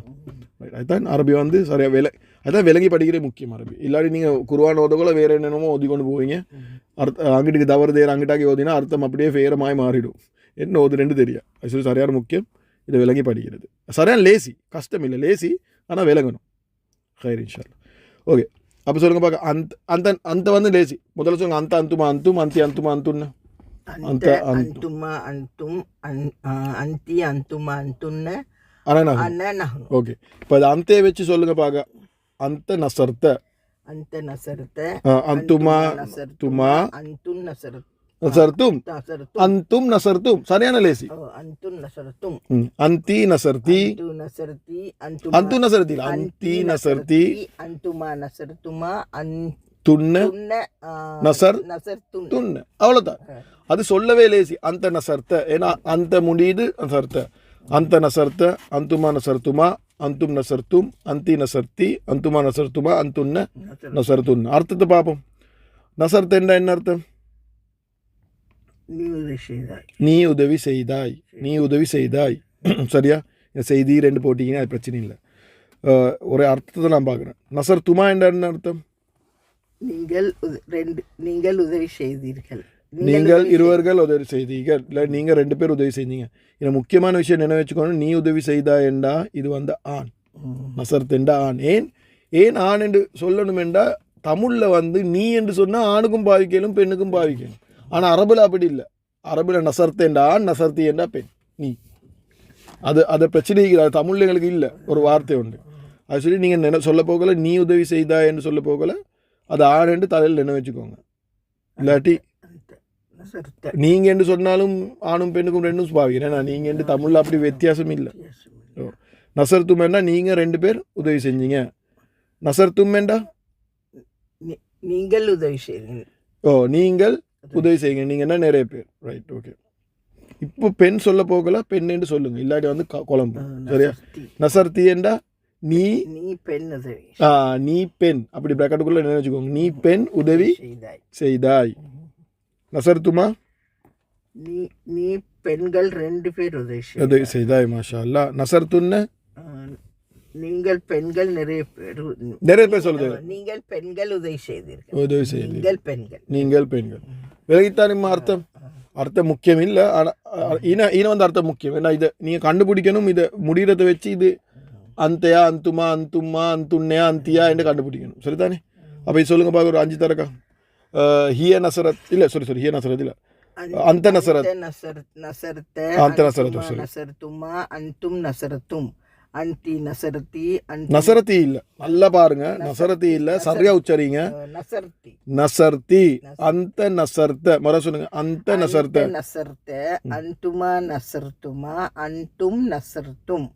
அதுதான் அரபி வந்து சரியாக அதுதான் விளங்கி படிக்கிறே முக்கியம் அரபி இல்லாட்டி நீங்கள் குருவான் ஓதக்குள்ள வேறு என்னென்னமோ ஓதி கொண்டு போவீங்க அங்கிட்டுக்கு தவறு தேர் அங்கிட்டாக்கி ஓதினா அர்த்தம் அப்படியே வேறமாய் மாறிடும் என்ன ஓதுன்னு தெரியும் அது சொல்லி சரியான முக்கியம் இதை விளங்கி படிக்கிறது சரியான லேசி கஷ்டம் இல்லை லேசி ஆனால் விளங்கணும் ஹைர் இன்ஷால்லா ஓகே அப்போ சொல்லுங்க பார்க்க அந்த அந்த வந்து லேசி முதல்ல சொல்லுங்க அந்த அந்துமா அந்தும் அந்தி அந்துமா அந்துன்னு அந்த அந்துமா அந்தும் அந்தி அந்துமா அந்துன்னு ஓகே இப்போ அது அந்தே வச்சு சொல்லுங்க பார்க்க அந்த நசர்த்த அந்துமா துமா அந்தும் நசர்த்தும் அந்தும் நசர்த்தும் சரியான லேசி அந்தி நசர்த்தி அந்து நசர்த்தி அந்தி நசர்த்தி அந்துமா நசர்த்துமா துண்ண நசர் துண்ண அவ்வளோதான் அது சொல்லவே லேசி அந்த நசர்த்த ஏன்னா அந்த முடியுது நசர்த்த அந்த நசர்த்த அந்துமா நசர்த்துமா அந்தும் நசர்த்தும் அந்தி நசர்த்தி அந்துமா நசர்த்துமா அந்துண்ண நசர்த்துண்ண அர்த்தத்தை பார்ப்போம் நசர்த்த என்ன அர்த்தம் நீ உதவி செய்தாய் நீ உதவி செய்தாய் சரியா செய்தி ரெண்டு போட்டிங்கன்னா அது பிரச்சனை இல்லை ஒரு அர்த்தத்தை நான் பார்க்குறேன் நசர் துமா என்ன அர்த்தம் நீங்கள் உதவி செய்தீர்கள் நீங்கள் இருவர்கள் உதவி செய்தீர்கள் இல்லை நீங்கள் ரெண்டு பேர் உதவி செஞ்சீங்க இதில் முக்கியமான விஷயம் என்ன வச்சுக்கோணும் நீ உதவி செய்தா என்றா இது வந்து ஆண் நசர்த்தெண்டா ஆண் ஏன் ஆண் என்று சொல்லணும் என்றா தமிழில் வந்து நீ என்று சொன்னால் ஆணுக்கும் பாவிக்கலும் பெண்ணுக்கும் பாவிக்கணும் ஆனால் அரபுல அப்படி இல்லை அரபுல நசர்த்தேண்டா ஆண் நசர்த்தி என்றா பெண் நீ அதை பிரச்சனை அது தமிழில் எங்களுக்கு இல்லை ஒரு வார்த்தை உண்டு அது சொல்லி நீங்கள் சொல்ல போகல நீ உதவி செய்தா என்று சொல்ல போகல அது ஆண் என்று தலையில் என்ன வச்சுக்கோங்க இல்லாட்டி நீங்கள் என்று சொன்னாலும் ஆணும் பெண்ணுக்கும் ரெண்டும் பாவிக்கிறேன் ஏன்னா நீங்கள் என்று தமிழில் அப்படி வித்தியாசம் இல்லை நசர்த்தும் என்றா நீங்கள் ரெண்டு பேர் உதவி செஞ்சீங்க நசர்த்தும் என்றா நீங்கள் உதவி செய்யுங்க நீங்கள் உதவி செய்யுங்க நீங்கன்னா நிறைய பேர் ரைட் ஓகே இப்போ பெண் சொல்ல போகல பெண் என்று சொல்லுங்க இல்லாட்டி வந்து குழம்பு சரியா நசர்த்தி என்றா நீ பெண் உதவி நீ பெண் அப்படி பிராக்கெட்டுக்குள்ள என்ன வச்சுக்கோங்க நீ பெண் உதவி செய்தாய் நசர்த்துமா நீ பெண்கள் ரெண்டு பேர் உதவி செய்தாய் மாஷா அல்லா நசர்த்துன்னு நீங்கள் பெண்கள் நிறைய பேர் சொல்லுது நீங்கள் பெண்கள் உதவி செய்தீர்கள் நீங்கள் பெண்கள் விலகித்தானிம்மா அர்த்தம் முக்கியம் இல்லை ஆனால் ஈன வந்து அர்த்தம் முக்கியம் ஏன்னா இதை நீங்கள் கண்டுபிடிக்கணும் இதை முடிகிறத வச்சு இது அந்தையா அந்துமா அந்தும்மா அந்துண்ணையா அந்தியா என்று கண்டுபிடிக்கணும் சரிதானே அப்போ இது சொல்லுங்க பார்க்க ஒரு 5 தரக்கா ஹிய நசரத் இல்லை சாரி ஹிய நசரத் இல்லை அந்த நசரத் நசரத்த அந்த நசரத் சொல்லு. நசரத்துமா அன்தும் நசரத்தும் அன்டி நசரத்தி நசரத்தி இல்ல, நல்லா பாருங்க, நசரத்தி இல்ல, சரியா உச்சரிங்க. நசர்த்தி நசர்த்தி அந்த நசர்த்த மர சொல்லுங்க. அந்த நசர்த்த நசர்த்த அன்துமா நசர்த்துமா அன்தும் நசர்த்தும்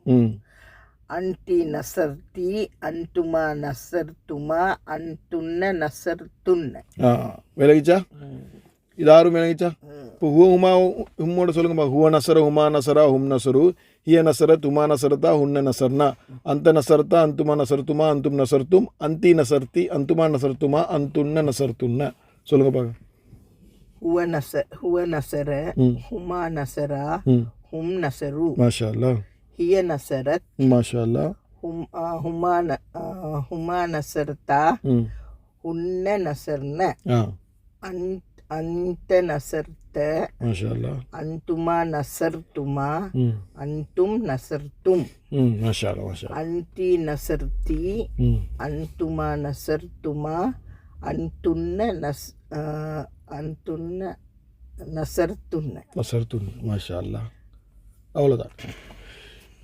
அன்டி நசர்த்தி அன்துமா நசர்த்துமா அன்துன்ன நசர்த்துன்ன. விலகிச்சா? இதாரும் விளங்கிச்சா? இப்போ ஹுவ ஹுமா ஹும்மோட சொல்லுங்கப்பா. ஹுவ நசர ஹுமா நசரா ஹும் நசரு ஹிய நசர துமா நசரத்தா ஹுன்ன நசர்னா அந்த நசரத்தா அந்துமா நசர்த்துமா அந்தும் நசர்த்தும் அந்தி நசர்த்தி அந்துமா நசர்த்துமா அந்துன்ன நசர்த்துன்ன. சொல்லுங்க பாக்க. ஹுவ நசர ஹுமா நசரா ஹும் நசரு மாஷா அல்லாஹ். ஹிய நசரத் மாஷா அல்லாஹ். ஹுமா நசர்த்தா ஹுன்ன நசர்ன அந்த நசர்த்த மாஷா அல்லாஹ். அன்துமா நசர்த்துமா அன்தும் நசர்த்தும் மாஷா அல்லாஹ். மாஷா அல்லாஹ். அன்டி நசர்த்தி அன்துமா நசர்த்துமா அன்துன்ன அன்துன்ன நசர்த்துன்ன. நசர்த்துன். மாஷா அல்லாஹ். அவ்வளோதான்.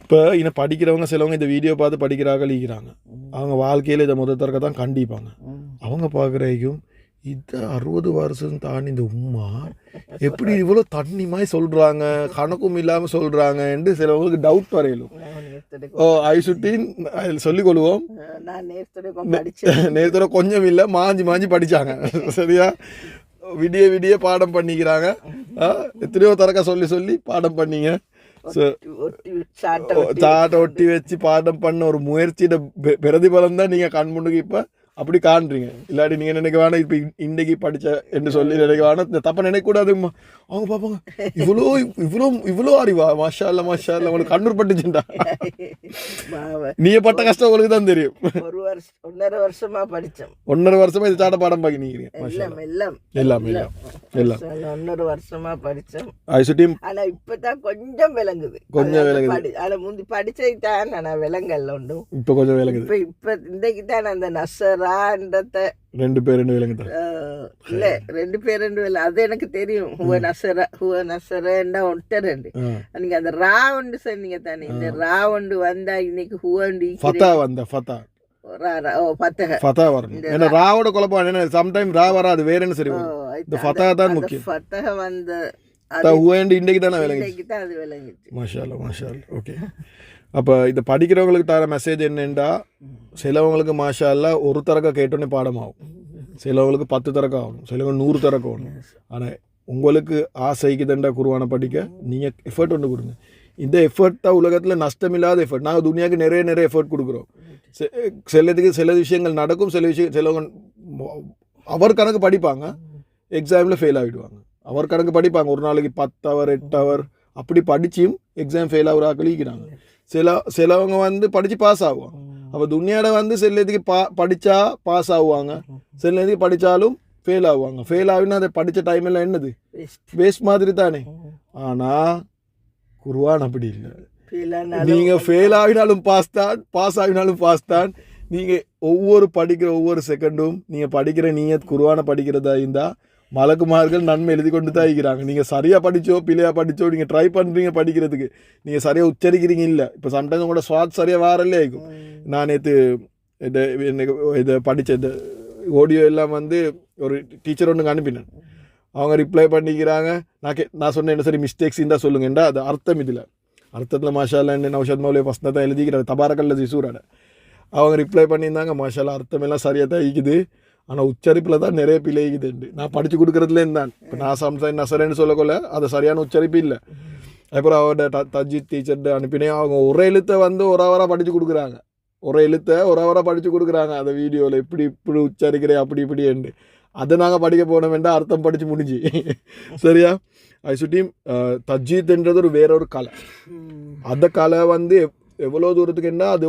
இப்போ இன்னும் படிக்கிறவங்க சிலவங்க இந்த வீடியோ பார்த்து படிக்கிறார்கள் இருக்கிறாங்க. அவங்க வாழ்க்கையில் இதை முதல் தரக்க தான் கண்டிப்பாங்க. அவங்க பார்க்குறதுக்கும் இது 60 வருஷம் தாண்டி இந்த உம்மா எப்படி இவ்வளோ தண்ணி மாதிரி சொல்கிறாங்க, கணக்கும் இல்லாமல் சொல்கிறாங்கன்னு சிலவங்களுக்கு டவுட் வரையிலும். ஐசுட்டின் சொல்லிக் கொள்வோம். நேரத்தோட கொஞ்சம் இல்லை, மாஞ்சி மாஞ்சி படித்தாங்க. சரியா? விடிய விடிய பாடம் பண்ணிக்கிறாங்க. எத்தனையோ தரக்க சொல்லி சொல்லி பாடம் பண்ணிங்க. சாட்டை ஒட்டி வச்சு பாடம் பண்ண ஒரு முயற்சியோட பிரதிபலம் தான் நீங்கள் கண் முன்னுக்கு இப்போ அப்படி காண்றீங்க. இல்லாட்டி நீங்கள் நினைக்க வேணாம் இப்போ இன்றைக்கி படித்த என்று சொல்லி நினைக்க வேணாம். இந்த தப்பை நினைக்கக்கூடாதும்மா. அவங்க பார்ப்பாங்க, இவ்வளோ இவ்வளோ இவ்வளோ அறிவா, மாஷா அல்லா மாஷா அல்லா, உங்களுக்கு கண்ணூர் பட்டுச்சுண்டா. நீங்கள் பட்ட கஷ்டம் உங்களுக்கு தான் தெரியும். 1.5 வருஷமா படித்தேன். 1.5 வருஷமா இது சாட்ட பாடம் பண்ணிக்கிறீங்க. எல்லாம் 1.5 வருஷமா படித்தேன். ஐசுட்டியும் ஆனா இப்பதான் கொஞ்சம் விளங்குது. ஆனா முந்தி படிச்சதுதான் நான் விளங்கல்ல ஒன்றும். இப்போ கொஞ்சம் விளங்குது. இப்ப இன்றைக்கு தான் அந்த நசரான்றத 2 பேர் 2 விளங்குது. இல்ல 2 பேர் 2 விளங்கு. அது எனக்கு தெரியும். ஹுவ நசரா ஒட்ட 2. நீங்க அந்த ரா ஒன்று சொன்னீங்க தானே. இந்த ரா ஒன்று வந்தா இன்னைக்கு ஹுவண்டி ஃபதா வந்த ஃபதா ஃபதா வரணும். ஏன்னா ராவோட குழப்பம் என்ன, சம்டைம் ரா வராது, வேற என்ன சரி வரும். இந்த ஃபதா தான் முக்கியம். ஃபதஹ வந்த ஹுவண்டி இன்னைக்கு தானே விளங்குச்சு. அது விளங்குச்சு. மாஷா அல்லாஹ் மாஷா அல்லாஹ். ஓகே. அப்போ இதை படிக்கிறவங்களுக்கு தர மெசேஜ் என்னென்னா, சிலவங்களுக்கு மாஷா அல்லாஹ் ஒரு தரக்க கேட்டோன்னே பாடமாகும், சிலவங்களுக்கு 10 தரக்க ஆகணும், சிலவங்க 100 தரக்க ஆகணும். ஆனால் உங்களுக்கு ஆசைக்கு தண்டா குருவான படிக்க நீங்கள் எஃபர்ட் ஒன்று கொடுங்க. இந்த எஃபர்ட் தான் உலகத்தில் நஷ்டமில்லாத எஃபர்ட். நாங்கள் துனியாவுக்கு நிறைய எஃபர்ட் கொடுக்குறோம். சிலதுக்கு சில விஷயங்கள் நடக்கும், சிலவங்க அவர் கணக்கு படிப்பாங்க, எக்ஸாமில் ஃபெயில் ஆகிடுவாங்க. அவர் கணக்கு படிப்பாங்க, ஒரு நாளைக்கு 10 ஹவர் 8 ஹவர் அப்படி படிச்சும் எக்ஸாம் ஃபெயில் ஆகிற கழிக்கிறாங்க. சிலவங்க வந்து படித்து பாஸ் ஆகுவாங்க. அப்போ துனியாவில் சிலதுக்கு படித்தா பாஸ் ஆகுவாங்க, சிலதுக்கு படித்தாலும் ஃபெயில் ஆகுவாங்க. ஃபெயில் ஆகினா அதை படித்த டைம் எல்லாம் என்னது, வேஸ்ட் மாதிரி தானே. ஆனால் குர்ஆன் அப்படி இல்லை. நீங்கள் ஃபெயில் ஆகினாலும் பாஸ் தான், பாஸ் ஆகினாலும் பாஸ் தான். நீங்கள் படிக்கிற ஒவ்வொரு செகண்டும் நீங்கள் படிக்கிற நீயத் குர்ஆனை படிக்கிறதா இருந்தால் மலக்குமார்கள் நன்மை எழுதி கொண்டு தான் இருக்கிறாங்க. நீங்கள் சரியாக படித்தோ பிள்ளையாக படித்தோ நீங்கள் ட்ரை பண்ணுறீங்க படிக்கிறதுக்கு, நீங்கள் சரியாக உச்சரிக்கிறீங்க இல்லை. இப்போ சம்டைம்ஸ் உங்களோட ஸ்வாத் சரியாக வாரல்லே ஆகிக்கும். நான் நேற்று இதை படித்த இந்த ஆடியோ எல்லாம் ஒரு டீச்சர் ஒன்று அனுப்பினேன். அவங்க ரிப்ளை பண்ணிக்கிறாங்க. நான் சொன்னேன், என்ன சரி மிஸ்டேக்ஸ் இருந்தால் சொல்லுங்கண்டா. அது அர்த்தம் இதில் அர்த்தத்தில் மாஷா அல்லா என்ன நௌஷத் மௌலிய ஃபஸ்ட் தான் எழுதிக்கிறாரு தபாரக்கல்ல ஜிசூராட. அவங்க ரிப்ளை பண்ணியிருந்தாங்க, மாஷா அல்லா அர்த்தம் எல்லாம் சரியாக தான் இருக்குது, ஆனால் உச்சரிப்பில் தான் நிறைய பிழைக்குதுண்டு. நான் படித்து கொடுக்குறதுலேருந்து தான். இப்போ நான் சம்சைன் நசரேன்னு சொல்லக்கொள்ள அது சரியான உச்சரிப்பு இல்லை. அப்புறம் அவரோட தஜ்வீத் டீச்சர்கிட்ட அனுப்பினேன். அவங்க ஒரு எழுத்தை ஒரு ஹவராக படித்து கொடுக்குறாங்க, ஒரு எழுத்தை ஒரு ஹவராக படித்து கொடுக்குறாங்க. அந்த வீடியோவில் இப்படி உச்சரிக்கிறேன் அப்படி இப்படின்னு. அதை நாங்கள் படிக்க போனோம் வேண்டாம், அர்த்தம் படித்து முடிஞ்சு. சரியா? ஐசுட்டியும் தஜ்வீத்ன்றது வேறொரு கலை. அந்த கலை எவ்வளோ தூரத்துக்கு என்ன, அது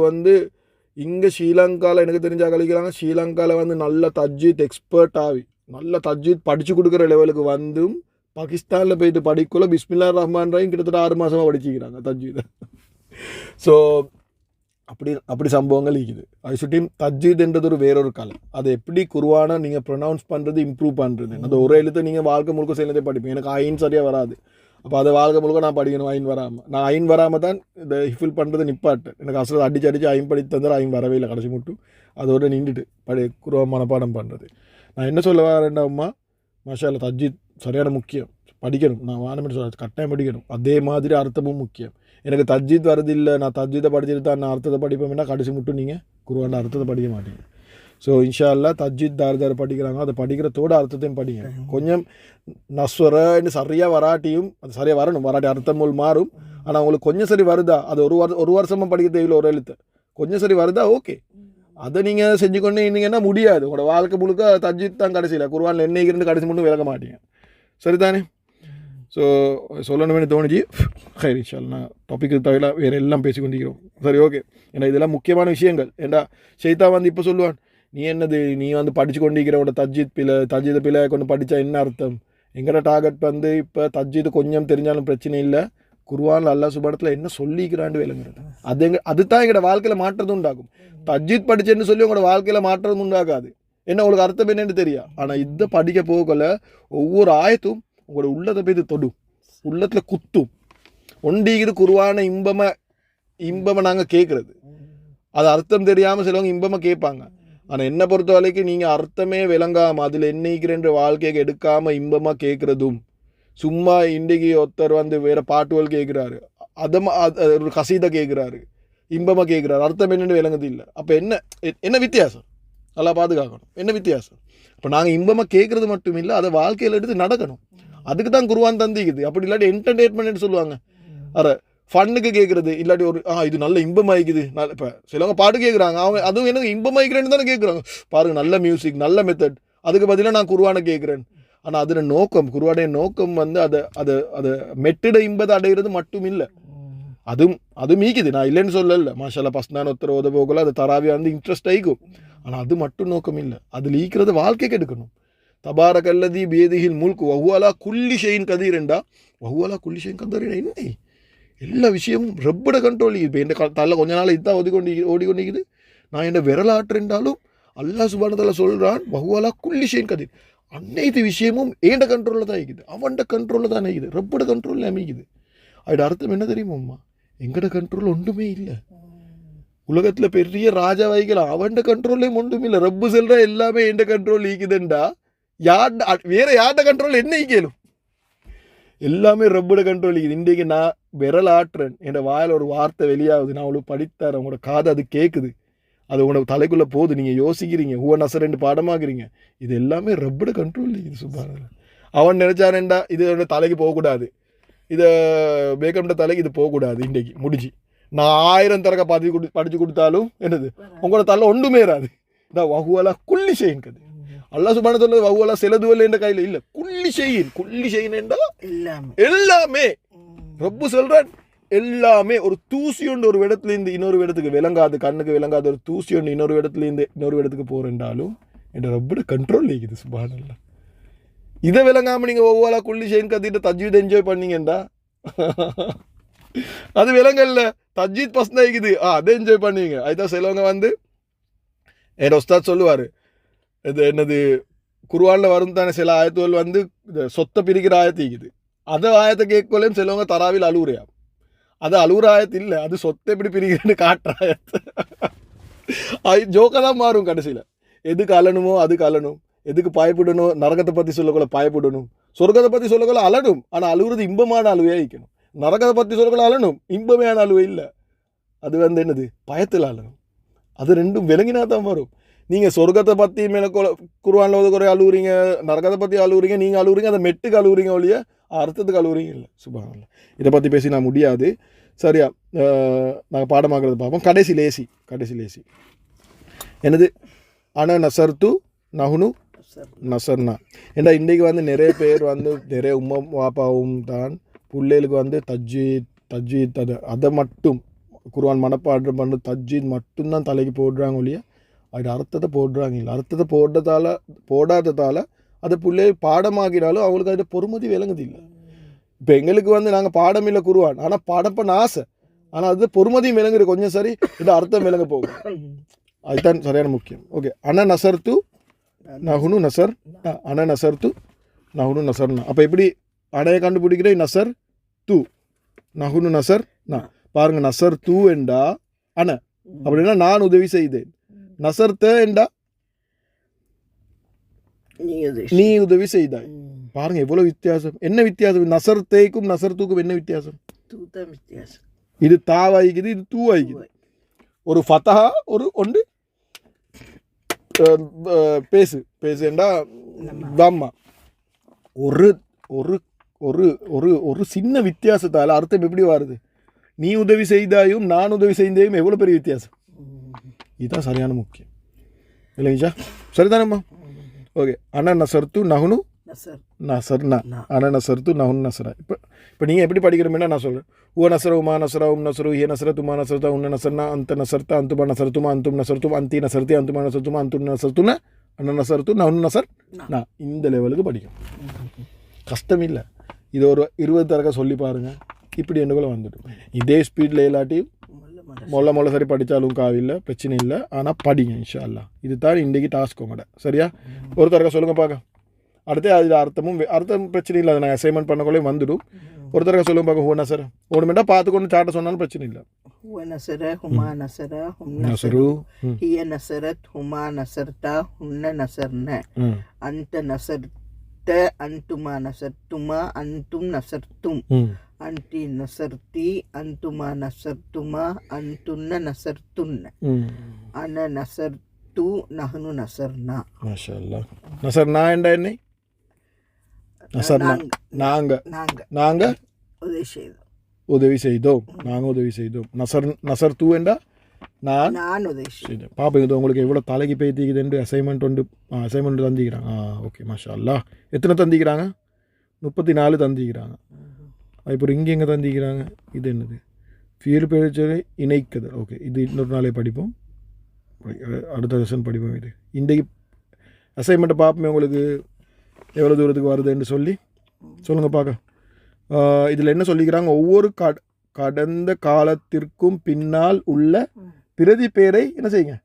இங்கே ஸ்ரீலங்காவில் எனக்கு தெரிஞ்சா கழிக்கிறாங்க. ஸ்ரீலங்காவில் நல்ல தஜ்வீத் எக்ஸ்பர்ட் ஆகி நல்ல தஜ்வீத் படித்து கொடுக்குற லெவலுக்கு பாகிஸ்தானில் போயிட்டு படிக்கல பிஸ்மில்லாஹிர் ரஹ்மான் ரஹீம் கிட்டத்தட்ட 6 மாதமாக படிச்சுக்கிறாங்க தஜ்வீதை. ஸோ அப்படி சம்பவங்கள் இருக்குது. அது சுட்டியும் தஜ்வீத்ன்றது ஒரு வேறொரு கலை. அதை எப்படி குர்ஆனை நீங்கள் ப்ரொனவுன்ஸ் பண்ணுறது, இம்ப்ரூவ் பண்ணுறது, அந்த ஒரு எழுத்து நீங்கள் வாழ்க்கை முழுக்க சேர்ந்ததே படிப்பீங்க. எனக்கு ஐன் சரியாக வராது, அப்போ அதை வாழ்க்கை முழுக்க நான் படிக்கணும் ஐன் வராமல். நான் ஐன் வராமல் தான் இந்த ஹிஃபில் பண்ணுறது நிப்பாட்டு. எனக்கு அசல் அடிச்சு ஐன் படித்து தந்தால் ஐன் வரவே இல்லை. கடைசி மட்டும் அதோட நின்றுட்டு குர்ஆன் மனப்பாடம் பண்ணுறது. நான் என்ன சொல்ல வரேன்டாம்மா, மாஷா அல்லாஹ் தஜ்வீத் சரியான முக்கியம், படிக்கணும். நான் வானமெட்டு சொல்ல கட்டாயம் படிக்கணும். அதே மாதிரி அர்த்தமும் முக்கியம். எனக்கு தஜ்வீத் வரது இல்லை, நான் தஜ்வீதை படிச்சுட்டு தான் நான் அர்த்தத்தை படிப்பேன்னா கடைசி மட்டும் நீங்கள் குர்ஆன் அர்த்தத்தை படிக்க மாட்டீங்க. ஸோ இன்ஷா அல்லாஹ் தஜ்வீத் தார் படிக்கிறாங்க, அதை படிக்கிறதோட அர்த்தத்தையும் படிங்க. கொஞ்சம் நஸ்வரன்னு சரியாக வராட்டியும், அது சரியாக வரணும், வராட்டி அர்த்தம் போல் மாறும். ஆனால் உங்களுக்கு கொஞ்சம் சரி வருதா, அது ஒரு வருஷமாக படிக்க தேவையில்லை, ஒரு எழுத்து கொஞ்சம் சரி வருதா ஓகே, அதை நீங்கள் செஞ்சு கொண்டு இருந்தீங்கன்னா முடியாது. உங்களோட வாழ்க்கை முழுக்க தஜ்வீத் தான் கடைசியில், குர்ஆனில் என்னைக்கு கடைசி மட்டும் விளக்க மாட்டீங்க. சரிதானே? ஸோ சொல்லணுமே தோணுச்சு. சரி இன்ஷா அல்லாஹ் நான் டாபிக்கு தவிர வேறு எல்லாம் பேசிக்கொண்டிருக்கிறோம். சரி ஓகே. ஏன்னா இதெல்லாம் முக்கியமான விஷயங்கள். ஏண்டா ஷைத்தா இப்போ சொல்லுவான், நீ என்னது நீ படித்து கொண்டிருக்கிறோட தஜ்வீதை பிள்ளை கொண்டு படித்தா என்ன அர்த்தம்? எங்களோட டார்கெட் இப்போ தஜ்வீது கொஞ்சம் தெரிஞ்சாலும் பிரச்சனை இல்லை, குர்ஆனில் அல்லாஹ் சுப்ஹானஹு என்ன சொல்லிக்கிறான்னு விளங்குறது. அதுதான் எங்களோட வாழ்க்கையில் மாற்றத்தை உண்டாகும். தஜ்வீத் படிச்சேன்னு சொல்லி உங்களோட வாழ்க்கையில் மாற்றம் உண்டாகாது. என்ன உங்களுக்கு அர்த்தம் என்னன்னு தெரியா. ஆனால் இதை படிக்க போகல ஒவ்வொரு ஆயத்தும் உங்களோட உள்ளத்தை போய் தொடும், உள்ளத்தில் குத்தும். ஒண்டிகிட்டு குர்ஆனை இன்பமாக நாங்கள் கேட்குறது, அது அர்த்தம் தெரியாமல் சிலவங்க இன்பமாக கேட்பாங்க. ஆனால் என்னை பொறுத்த வரைக்கும் நீங்கள் அர்த்தமே விளங்காமல் அதில் என்னைக்கிறேன்ற வாழ்க்கையை எடுக்காமல் இன்பமாக கேட்குறதும், சும்மா இன்றைக்கு ஒருத்தர் வேறு பாட்டுகள் கேட்குறாரு, ஒரு கசீதை கேட்குறாரு, இன்பமாக கேட்குறாரு, அர்த்தம் என்னென்னு விளங்குது இல்லை. அப்போ என்ன வித்தியாசம்? நல்லா பாதுகாக்கணும். என்ன வித்தியாசம்? இப்போ நாங்கள் இன்பமாக கேட்குறது மட்டும் இல்லை, அதை வாழ்க்கையில் எடுத்து நடக்கணும். அதுக்கு தான் குர்ஆன் தந்திக்குது. அப்படி இல்லாட்டி என்டர்டெயின்மெண்ட்னு சொல்லுவாங்க, அரை ஃபன்னுக்கு கேட்குறது, இல்லாட்டி ஒரு இது நல்ல இன்பமாயிக்குது. இப்போ சிலவங்க பாட்டு கேட்குறாங்க, அவங்க அதுவும் எனக்கு இன்பமாயிக்கிறேன்னு தானே கேட்குறாங்க. பாருங்கள் நல்ல மியூசிக், நல்ல மெத்தட், அதுக்கு பதிலாக நான் குர்ஆனை கேட்குறேன். ஆனால் அதில் நோக்கம், குர்ஆனுடைய நோக்கம் அதை மெட்டட இன்பத்தை அடைகிறது மட்டும் இல்லை, அதுவும் மீக்குது. நான் இல்லைன்னு சொல்லலை, மாஷா அல்லாஹ் ஃபஸ்ட் நான் ஒருத்தர் ஓத போகல அது தராவியா இன்ட்ரெஸ்ட் ஆகிக்கும். ஆனால் அது மட்டும் நோக்கம் இல்லை, அதில் ஈக்கிறது வாழ்க்கைக்கு எடுக்கணும். தபாரகல்லதி பியதிஹில் முல்கு வஹுவலா குல்லி ஷைஇன் கதீர்ண்டா, வஹுவலா குல்லி ஷைஇன் கதீர் என்ன எல்லா விஷயமும் ரப்போட கண்ட்ரோல். இப்போ என் தலை கொஞ்ச நாள் இதுதான் ஓடிக்கொண்டிருக்குது. நான் என்ன விரலாற்றுன்றாலும் அல்லாஹ் சுப்ஹானஹு வ தஆலா சொல்கிறான் வஹுவலா குல்லி ஷைஇன் கதீர். அனைத்து விஷயமும் ஏண்ட கண்ட்ரோலில் தான் இருக்குது, அவன்ட கண்ட்ரோலில் தான் இருக்குது, ரப்போட கண்ட்ரோலில் அமைக்குது. அதோட அர்த்தம் என்ன தெரியுமாம்மா? எங்கட கண்ட்ரோல் ஒன்றுமே இல்லை. உலகத்தில் பெரிய ராஜா வைக்கலாம், அவன்ட கண்ட்ரோல்லையும் ஒன்றும் இல்லை. ரப்பு செல்ற எல்லாமே எந்த கண்ட்ரோல் ஈக்குதுண்டா, வேற யார்ட கண்ட்ரோல் என்ன ஈக்கலும்? எல்லாமே ரப்போட கண்ட்ரோல் இருக்குது. இன்றைக்கு நான் விரல் ஆட்டுறேன், என் வாயில் ஒரு வார்த்தை வெளியாகுது, நான் அவ்வளோ படித்தார், உங்களோட காது அது கேட்குது, அது உங்களோட தலைக்குள்ளே போகுது, நீங்கள் யோசிக்கிறீங்க, ஹுவ நஸர் பாடமாக்குறீங்க. இது எல்லாமே ரப்போட கண்ட்ரோல் இருக்குது. சுப்ஹானல்லாஹ். அவன் நினைச்சானேண்டா இது தலைக்கு போகக்கூடாது, இதை பேக்கம்ட தலைக்கு இது போகக்கூடாது, இன்றைக்கு முடிஞ்சு நான் 1000 தரக்க படித்து கொடுத்தாலும் என்னது உங்களோட தலை ஒன்றுமே இராது. இந்த வஹுவலா குல்லி ஷைஇன் கதீர். அல்லாஹ் சுப்ஹானஹு வ தஆலா வஹுவலா செலதுவல் என்ற கையில் இல்லை, குல்லி ஷைஇன் என்றா எல்லாமே. ரப்பு சொல்றான் எல்லாமே. ஒரு தூசி ஒன்று ஒரு இடத்துலேருந்து இன்னொரு இடத்துக்கு விளங்காது, கண்ணுக்கு விளங்காது ஒரு தூசி ஒன்று இன்னொரு இடத்துலேருந்து இன்னொரு இடத்துக்கு போகிறேன்றாலும் என்ற ரப்போட கண்ட்ரோல் இருக்குது. சுப்ஹானல்லாஹ். இதை விளங்காமல் நீங்கள் வஹுவலா குல்லி ஷைஇன் கதீர் தஜ்வீத் என்ஜாய் பண்ணீங்கண்டா அது விலங்கல்ல. தஜ்வீத் பசங்க இருக்குது, அதை என்ஜாய் பண்ணுவீங்க. அதுதான் சிலவங்க என் உஸ்தாத் சொல்லுவார், இது என்னது குர்ஆனில் வரும் தானே சில ஆயத்துகள் சொத்தை பிரிக்கிற ஆயத்து இருக்குது, அதை ஆயத்தை கேட்கலையும் சிலவங்க தராவில் அழுவுறையா. அது அழுவுற ஆயத்து இல்லை, அது சொத்தை எப்படி பிரிக்கிறேன்னு காட்டுற ஆயத்து. அது ஜோக்காக தான் மாறும் கடைசியில். எதுக்கு அழணுமோ அதுக்கு அழணும், எதுக்கு பயப்படணும், நரகத்தை பற்றி சொல்லக்குள்ள பயப்படணும், சொர்க்கத்தை பற்றி சொல்லக்குள்ள அழணும். ஆனால் அழுகுறது இன்பமான அழுவையாக இருக்கணும். நரகத்தை பற்றி சொல்லக்குள்ள அழணும், இன்பமையான அழுவை இல்லை, அது என்னது பயத்தில் அழணும். அது ரெண்டும் விளங்கினா தான் வரும். நீங்கள் சொர்க்கத்தை பற்றி மேலே குர்ஆனில் ஓத குறை அழுவுறீங்க, நரகத்தை பற்றி அழுவுறீங்க, நீங்கள் அழுவுறீங்க, அதை மெட்டுக்கு அழுவுறீங்க ஒழிய அர்த்தத்துக்கு அழுவுறீங்க இல்லை. சுப்ஹானல்லாஹ். இதை பற்றி பேசி நான் முடியாது. சரியா, நாங்கள் பாடமாக்குறது பார்ப்போம். கடைசி லேசி என்னது அன நசர்த்து நஹுனு நசர்னா. ஏன்னா இன்றைக்கு நிறைய பேர் நிறைய உம்மா வாப்பாவும் தான் பிள்ளைகளுக்கு தஜ்வீத் அதை மட்டும் குர்ஆன் மனப்பாடம் பண்ண தஜ்வீத் மட்டும்தான் தலைக்கு போடுறாங்க ஒழிய அது அர்த்தத்தை போடுறாங்க இல்லை. அர்த்தத்தை போடாததால் அதை பிள்ளைகள் பாடமாக்கினாலும் அவங்களுக்கு அதில் பொறுமதி விளங்குது இல்லை. இப்போ எங்களுக்கு நாங்கள் பாடம் இல்லை குர்ஆன், ஆனால் பாடம் பண்ண ஆசை. ஆனா அது பொறுமதியும் விளங்குது கொஞ்சம் சரி, இது அர்த்தம் விளங்க போகும். அதுதான் சரியான முக்கியம். ஓகே, அன நசர்த்து நஹுனு நசர், அன நசர்த்து நஹுனு நசர்னா. அப்ப எப்படி அணைய கண்டுபிடிக்கிறேன்? நசர் தூ நஹுனு நசர் நா. பாருங்க, நசர் தூ என்றா அன, அப்படின்னா நான் உதவி செய்தேன். நசர் த என்றா நீ உதவி செய்தாய். பாருங்க எவ்வளவு வித்தியாசம். என்ன வித்தியாசம்? நசர் தேக்கும் நசர் தூக்கும் என்ன வித்தியாசம்? இது தாவாய்க்குது, இது தூவாய்க்குது. ஒரு ஃபதஹா, ஒரு ஒன்று பேசு பேசு என்றா தம்மா. ஒரு ஒரு ஒரு ஒரு ஒரு சின்ன வித்தியாசத்தால் அர்த்தம் எப்படி வருது? நீ உதவி செய்தாயும் நான் உதவி செய்தையும் எவ்வளோ பெரிய வித்தியாசம். இதுதான் சரியான முக்கியம் இல்லைங்களா? சரிதானம்மா? ஓகே, அன நசர்த்து நஹுனு நசர்னா, அன நசர்த்து நஹுனு நசரா. இப்போ நீங்கள் எப்படி படிக்கிறோம்னா நான் சொல்கிறேன். உ நசர உமா நசரா உம் நசரு ஹே நசர துமா நசரத்தா உன்ன நசர்னா அந்த நசர்த்தா அந்துமா நசர்த்துமா அந்தும் நசர்த்தும் அந்தி நசர்த்தி அந்துமா நசர்த்துமா அந்தும் நசர்த்துனா அன நசர்த்து நஹுனு நசர் நான். இந்த லெவலுக்கு படிக்கும், கஷ்டம் இல்லை. இது ஒரு 20 தடவை சொல்லி பாருங்கள், இப்படி என்னக்குள்ள வந்துடும். இதே ஸ்பீடில் இல்லாட்டியும் மொல்ல சரி படித்தாலும் காவில்லை, பிரச்சனை இல்லை. ஆனால் படிங்க இன்ஷா அல்லாஹ். இது தான் இன்றைக்கி டாஸ்க் உங்கள்கிட்ட. சரியா? ஒரு தடவை சொல்லுங்கள் பார்க்க. அடுத்து அதில் அர்த்தம் பிரச்சனை இல்லை, அதை நான் அசைன்மெண்ட் பண்ணக்குள்ளே வந்துடும். ஒரு தடவை சொல்லுங்க பார்க்க. ஹூ நசர் ஒன்று பார்த்துக்கொண்டு சாட்ட சொன்னாலும் பிரச்சனை இல்லை. هو نصر هما نصر هم نصروا هي نصرت هما نصرتا هن نصرنا أنت نصرت أنتما نصرتما أنتم نصرتم أنت نصرتي أنتما نصرتما أنتن نصرتن أنا نصرت نحن نصرنا. ما شاء الله. نصرنا என்றா என்ன? நசர்னா நாங்க உதவி செய்தோம், நாங்கள் உதவி செய்தோம். நசர் தூ என்றா நான் உதவி செய்தேன். பாப்பா இது உங்களுக்கு எவ்வளோ தலைக்கு பேத்திக்குதுன்னு அசைன்மெண்ட் தந்திக்கிறாங்க. ஓகே, மாஷா அல்லாஹ். எத்தனை தந்திக்கிறாங்க? 34 தந்திக்கிறாங்க. இப்போ இங்கே எங்கே தந்திக்கிறாங்க? இது என்னது? ஃபியல் பேச்சை இணைக்குது. ஓகே, இது இன்னொரு நாளே படிப்போம், அடுத்த லெசன் படிப்போம். இது இன்றைக்கு அசைன்மெண்ட்டை பார்ப்போமே உங்களுக்கு எவ்வளோ தூரத்துக்கு வருதுன்னு சொல்லி சொல்லுங்கள் பார்க்க. இதில் என்ன சொல்லிக்கிறாங்க? ஒவ்வொரு கடந்த காலத்திற்கும் பின்னால் உள்ள பிரதி பேரை என்ன செய்யுங்க?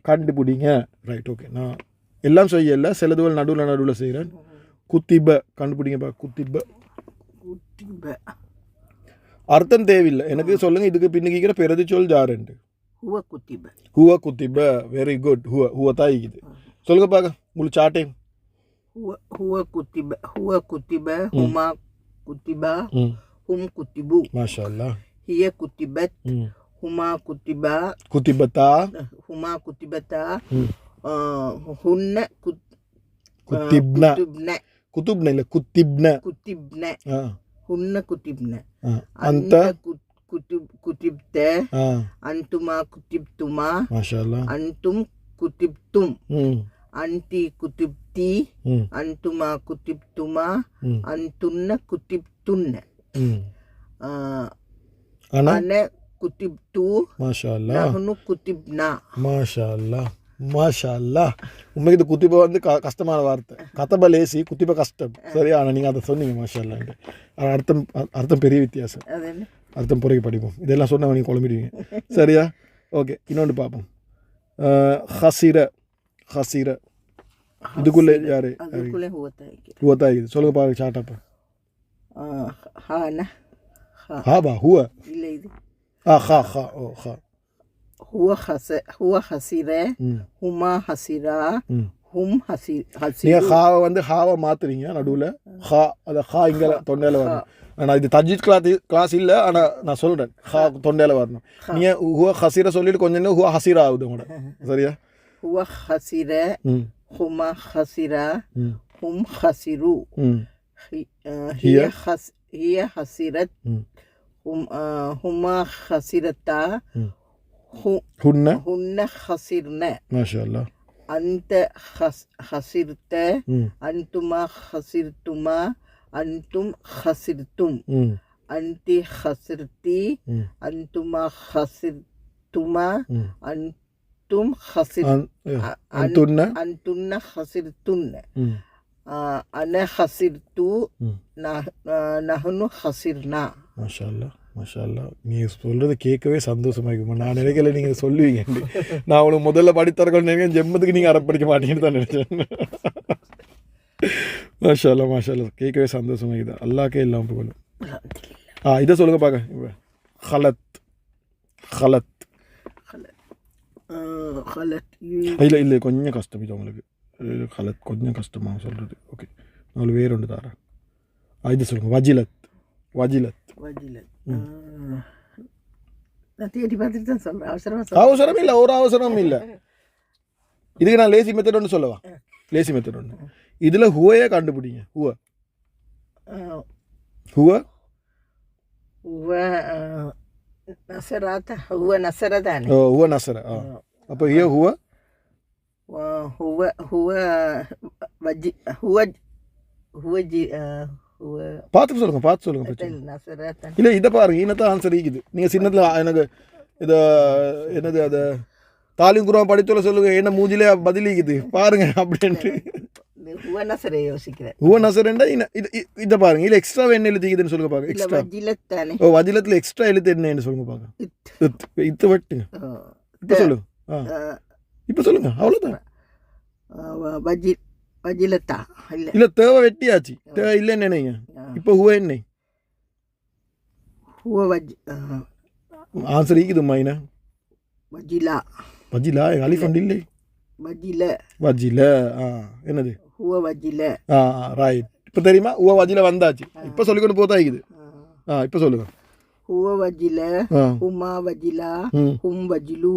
கண்டுபிடிங்க. Right, okay. நான் எல்லாம் செய்யலை, சிலதுவல் நடுவில் செய்கிறேன். குத்திப கண்டுபிடிங்கப்பா. குத்திப அர்த்தம் தேவையில்லை எனக்கு, சொல்லுங்க. இதுக்கு பின்னுக்கிற பிரதி சொல் ஜாரண்டு. ஹுவ குத்திப. Very good. ஹுவ தாய்க்குது. சொல்லுங்க பார்க்க. உங்களுக்கு சாட்டையும் هو كتب هما كتبا هم كتبوا. ما شاء الله. هي كتبت هما كتبا كتبتا هما كتبتا هن كتبنا إلا كتبنا هن كتبنا. أنت كتبت أنتما كتبتما. ما شاء الله. أنتم كتبتم أنتي كتبتي أنتما كتبتما أنتن كتبتن أنا كتبت. ما شاء الله. نحن كتبنا. ما شاء الله. மாஷா அல்லாஹ். உண்மைக்கு இது குத்திபை வந்து கஷ்டமான வார்த்தை. கதப லேசி, குத்திபை கஷ்டம். சரியா? ஆனால் நீங்கள் அதை சொன்னீங்க மாஷா அல்லான்ட்டு. ஆனால் அர்த்தம் பெரிய வித்தியாசம். அர்த்தம் பிறகு படிப்போம். இதெல்லாம் சொன்னால் நீங்கள் குழம்பிடுவீங்க. சரியா? ஓகே, இன்னொன்று பார்ப்போம். ஹசீர இதுக்குள்ளே யாரு? ஹுவத்தாயிக்குது. சொல்லுங்க பாருங்க சாட்டாப்பா. ஹாபா ஹுவ இல்லை, இது ஹா ஓ ஹா. ஹுவ ஹசீர ஹுமா ஹசீரா ஹும் ஹசீர். நீங்கள் ஹாவை வந்து ஹாவை மாற்றுறீங்க நடுவில். ஹா அதை ஹா இங்கே தொண்டையில் வரணும். ஆனால் இது தஜ்வீத் கிளாஸ் இல்லை, ஆனால் நான் சொல்கிறேன் ஹா தொண்டையில் வரணும். நீங்கள் ஹுவ ஹசீரை சொல்லிட்டு கொஞ்சம் ஹுவ ஹசீரா ஆகுது உங்களோட. சரியா? هو خسر هما خسرا هم خسروا هي خسرت هما خسرتا هن خسرنا. ما شاء الله. أنت خسرت أنتما خسرتما أنتم خسرتم أنت خسرتي أنتما خسرتما أنتم أنتن خسرتن أنا خسرت نحن خسرنا. ما شاء الله. மாஷா அல்லாஹ். நீங்கள் சொல்கிறது கேட்கவே சந்தோஷமாக இருக்குமா. நான் நினைக்கல நீங்கள் சொல்லுவீங்க. நான் உங்களுக்கு முதல்ல படித்தரக்கணும் நினைக்கிறேன், ஜெம்மத்துக்கு நீங்கள் அறப்படிக்க மாட்டீங்கன்னு தான் நினைச்சேன். மாஷா அல்லாஹ் மாஷா அல்லாஹ், கேட்கவே சந்தோஷமாக இருக்குது. அல்லாஹ்க்கே எல்லாம் புகழும். இதை சொல்லுங்க பார்க்க. ஹலத் ஹலத் இல்லை இல்லை கொஞ்சம் கஷ்டம் இது உங்களுக்கு. ஹலத் கொஞ்சம் கஷ்டமாக சொல்கிறது. ஓகே, உங்களுக்கு வேறு ஒன்று தரேன். இது சொல்லுங்கள். வஜிலத் வஜிலத் அவசரம் இல்லை, ஒரு அவசரமும் இல்லை. இதுக்கு நான் லேசி மெத்தட் ஒன்று சொல்லவா? லேசி மெத்தட் ஒன்று. இதில் ஹுவையே கண்டுபிடிங்க. ஹுவ ஹுவ هو نصر தானே. هو نصر. அப்போ هي هو هو هو وجي هو هو جي هو பார்த்து சொல்லுங்க, பார்த்து சொல்லுங்க. பிரச்சனை இல்லை. இதை பாருங்க, இன்னத்தான் ஆன்சர் இருக்குது. நீங்கள் சின்னத்தில் எனக்கு இதை என்னது அதை தாலிம் குரான் படித்துள்ள சொல்லுங்க, என்ன மூஞ்சிலே பதிலிக்குது பாருங்க அப்படின்ட்டு. ஹுவ நஸரை யோசிக்கிறேன். ஹுவ நஸரண்டா இதை பாருங்க. இல்லை எக்ஸ்ட்ரா என்ன எழுதிக்குதுன்னு சொல்லுங்க பாருங்க. எக்ஸ்ட்ரா வஜிலத் தானே. வஜிலத்தில் எக்ஸ்ட்ரா எழுத்து என்னன்னு சொல்லுங்க பாருங்க. இத்து வட்டுங்க. இப்போ சொல்லுங்க. இப்போ சொல்லுங்க, அவ்வளோதான். வஜிலத்தா இல்லை இல்லை, தேவை வெட்டியாச்சு. தேவை இல்லைன்னு நினைங்க. இப்போ ஹுவ என்ன? ஹுவ வஜ் ஆன்சர் இருக்குதும்மா. என்ன வஜிலா? வஜிலா அலிஃபண்ட் இல்லை. வஜில வஜில. என்னது? ஹுவ வஜில. ரைட். இப்போ தெரியுமா? ஹுவ வஜில வந்தாச்சு. இப்போ சொல்லிக்கொண்டு போதா இருக்குது. இப்போ சொல்லுங்க. ஹுவ வஜில, ஹுமா வஜிலா, ஹும் வஜிலு,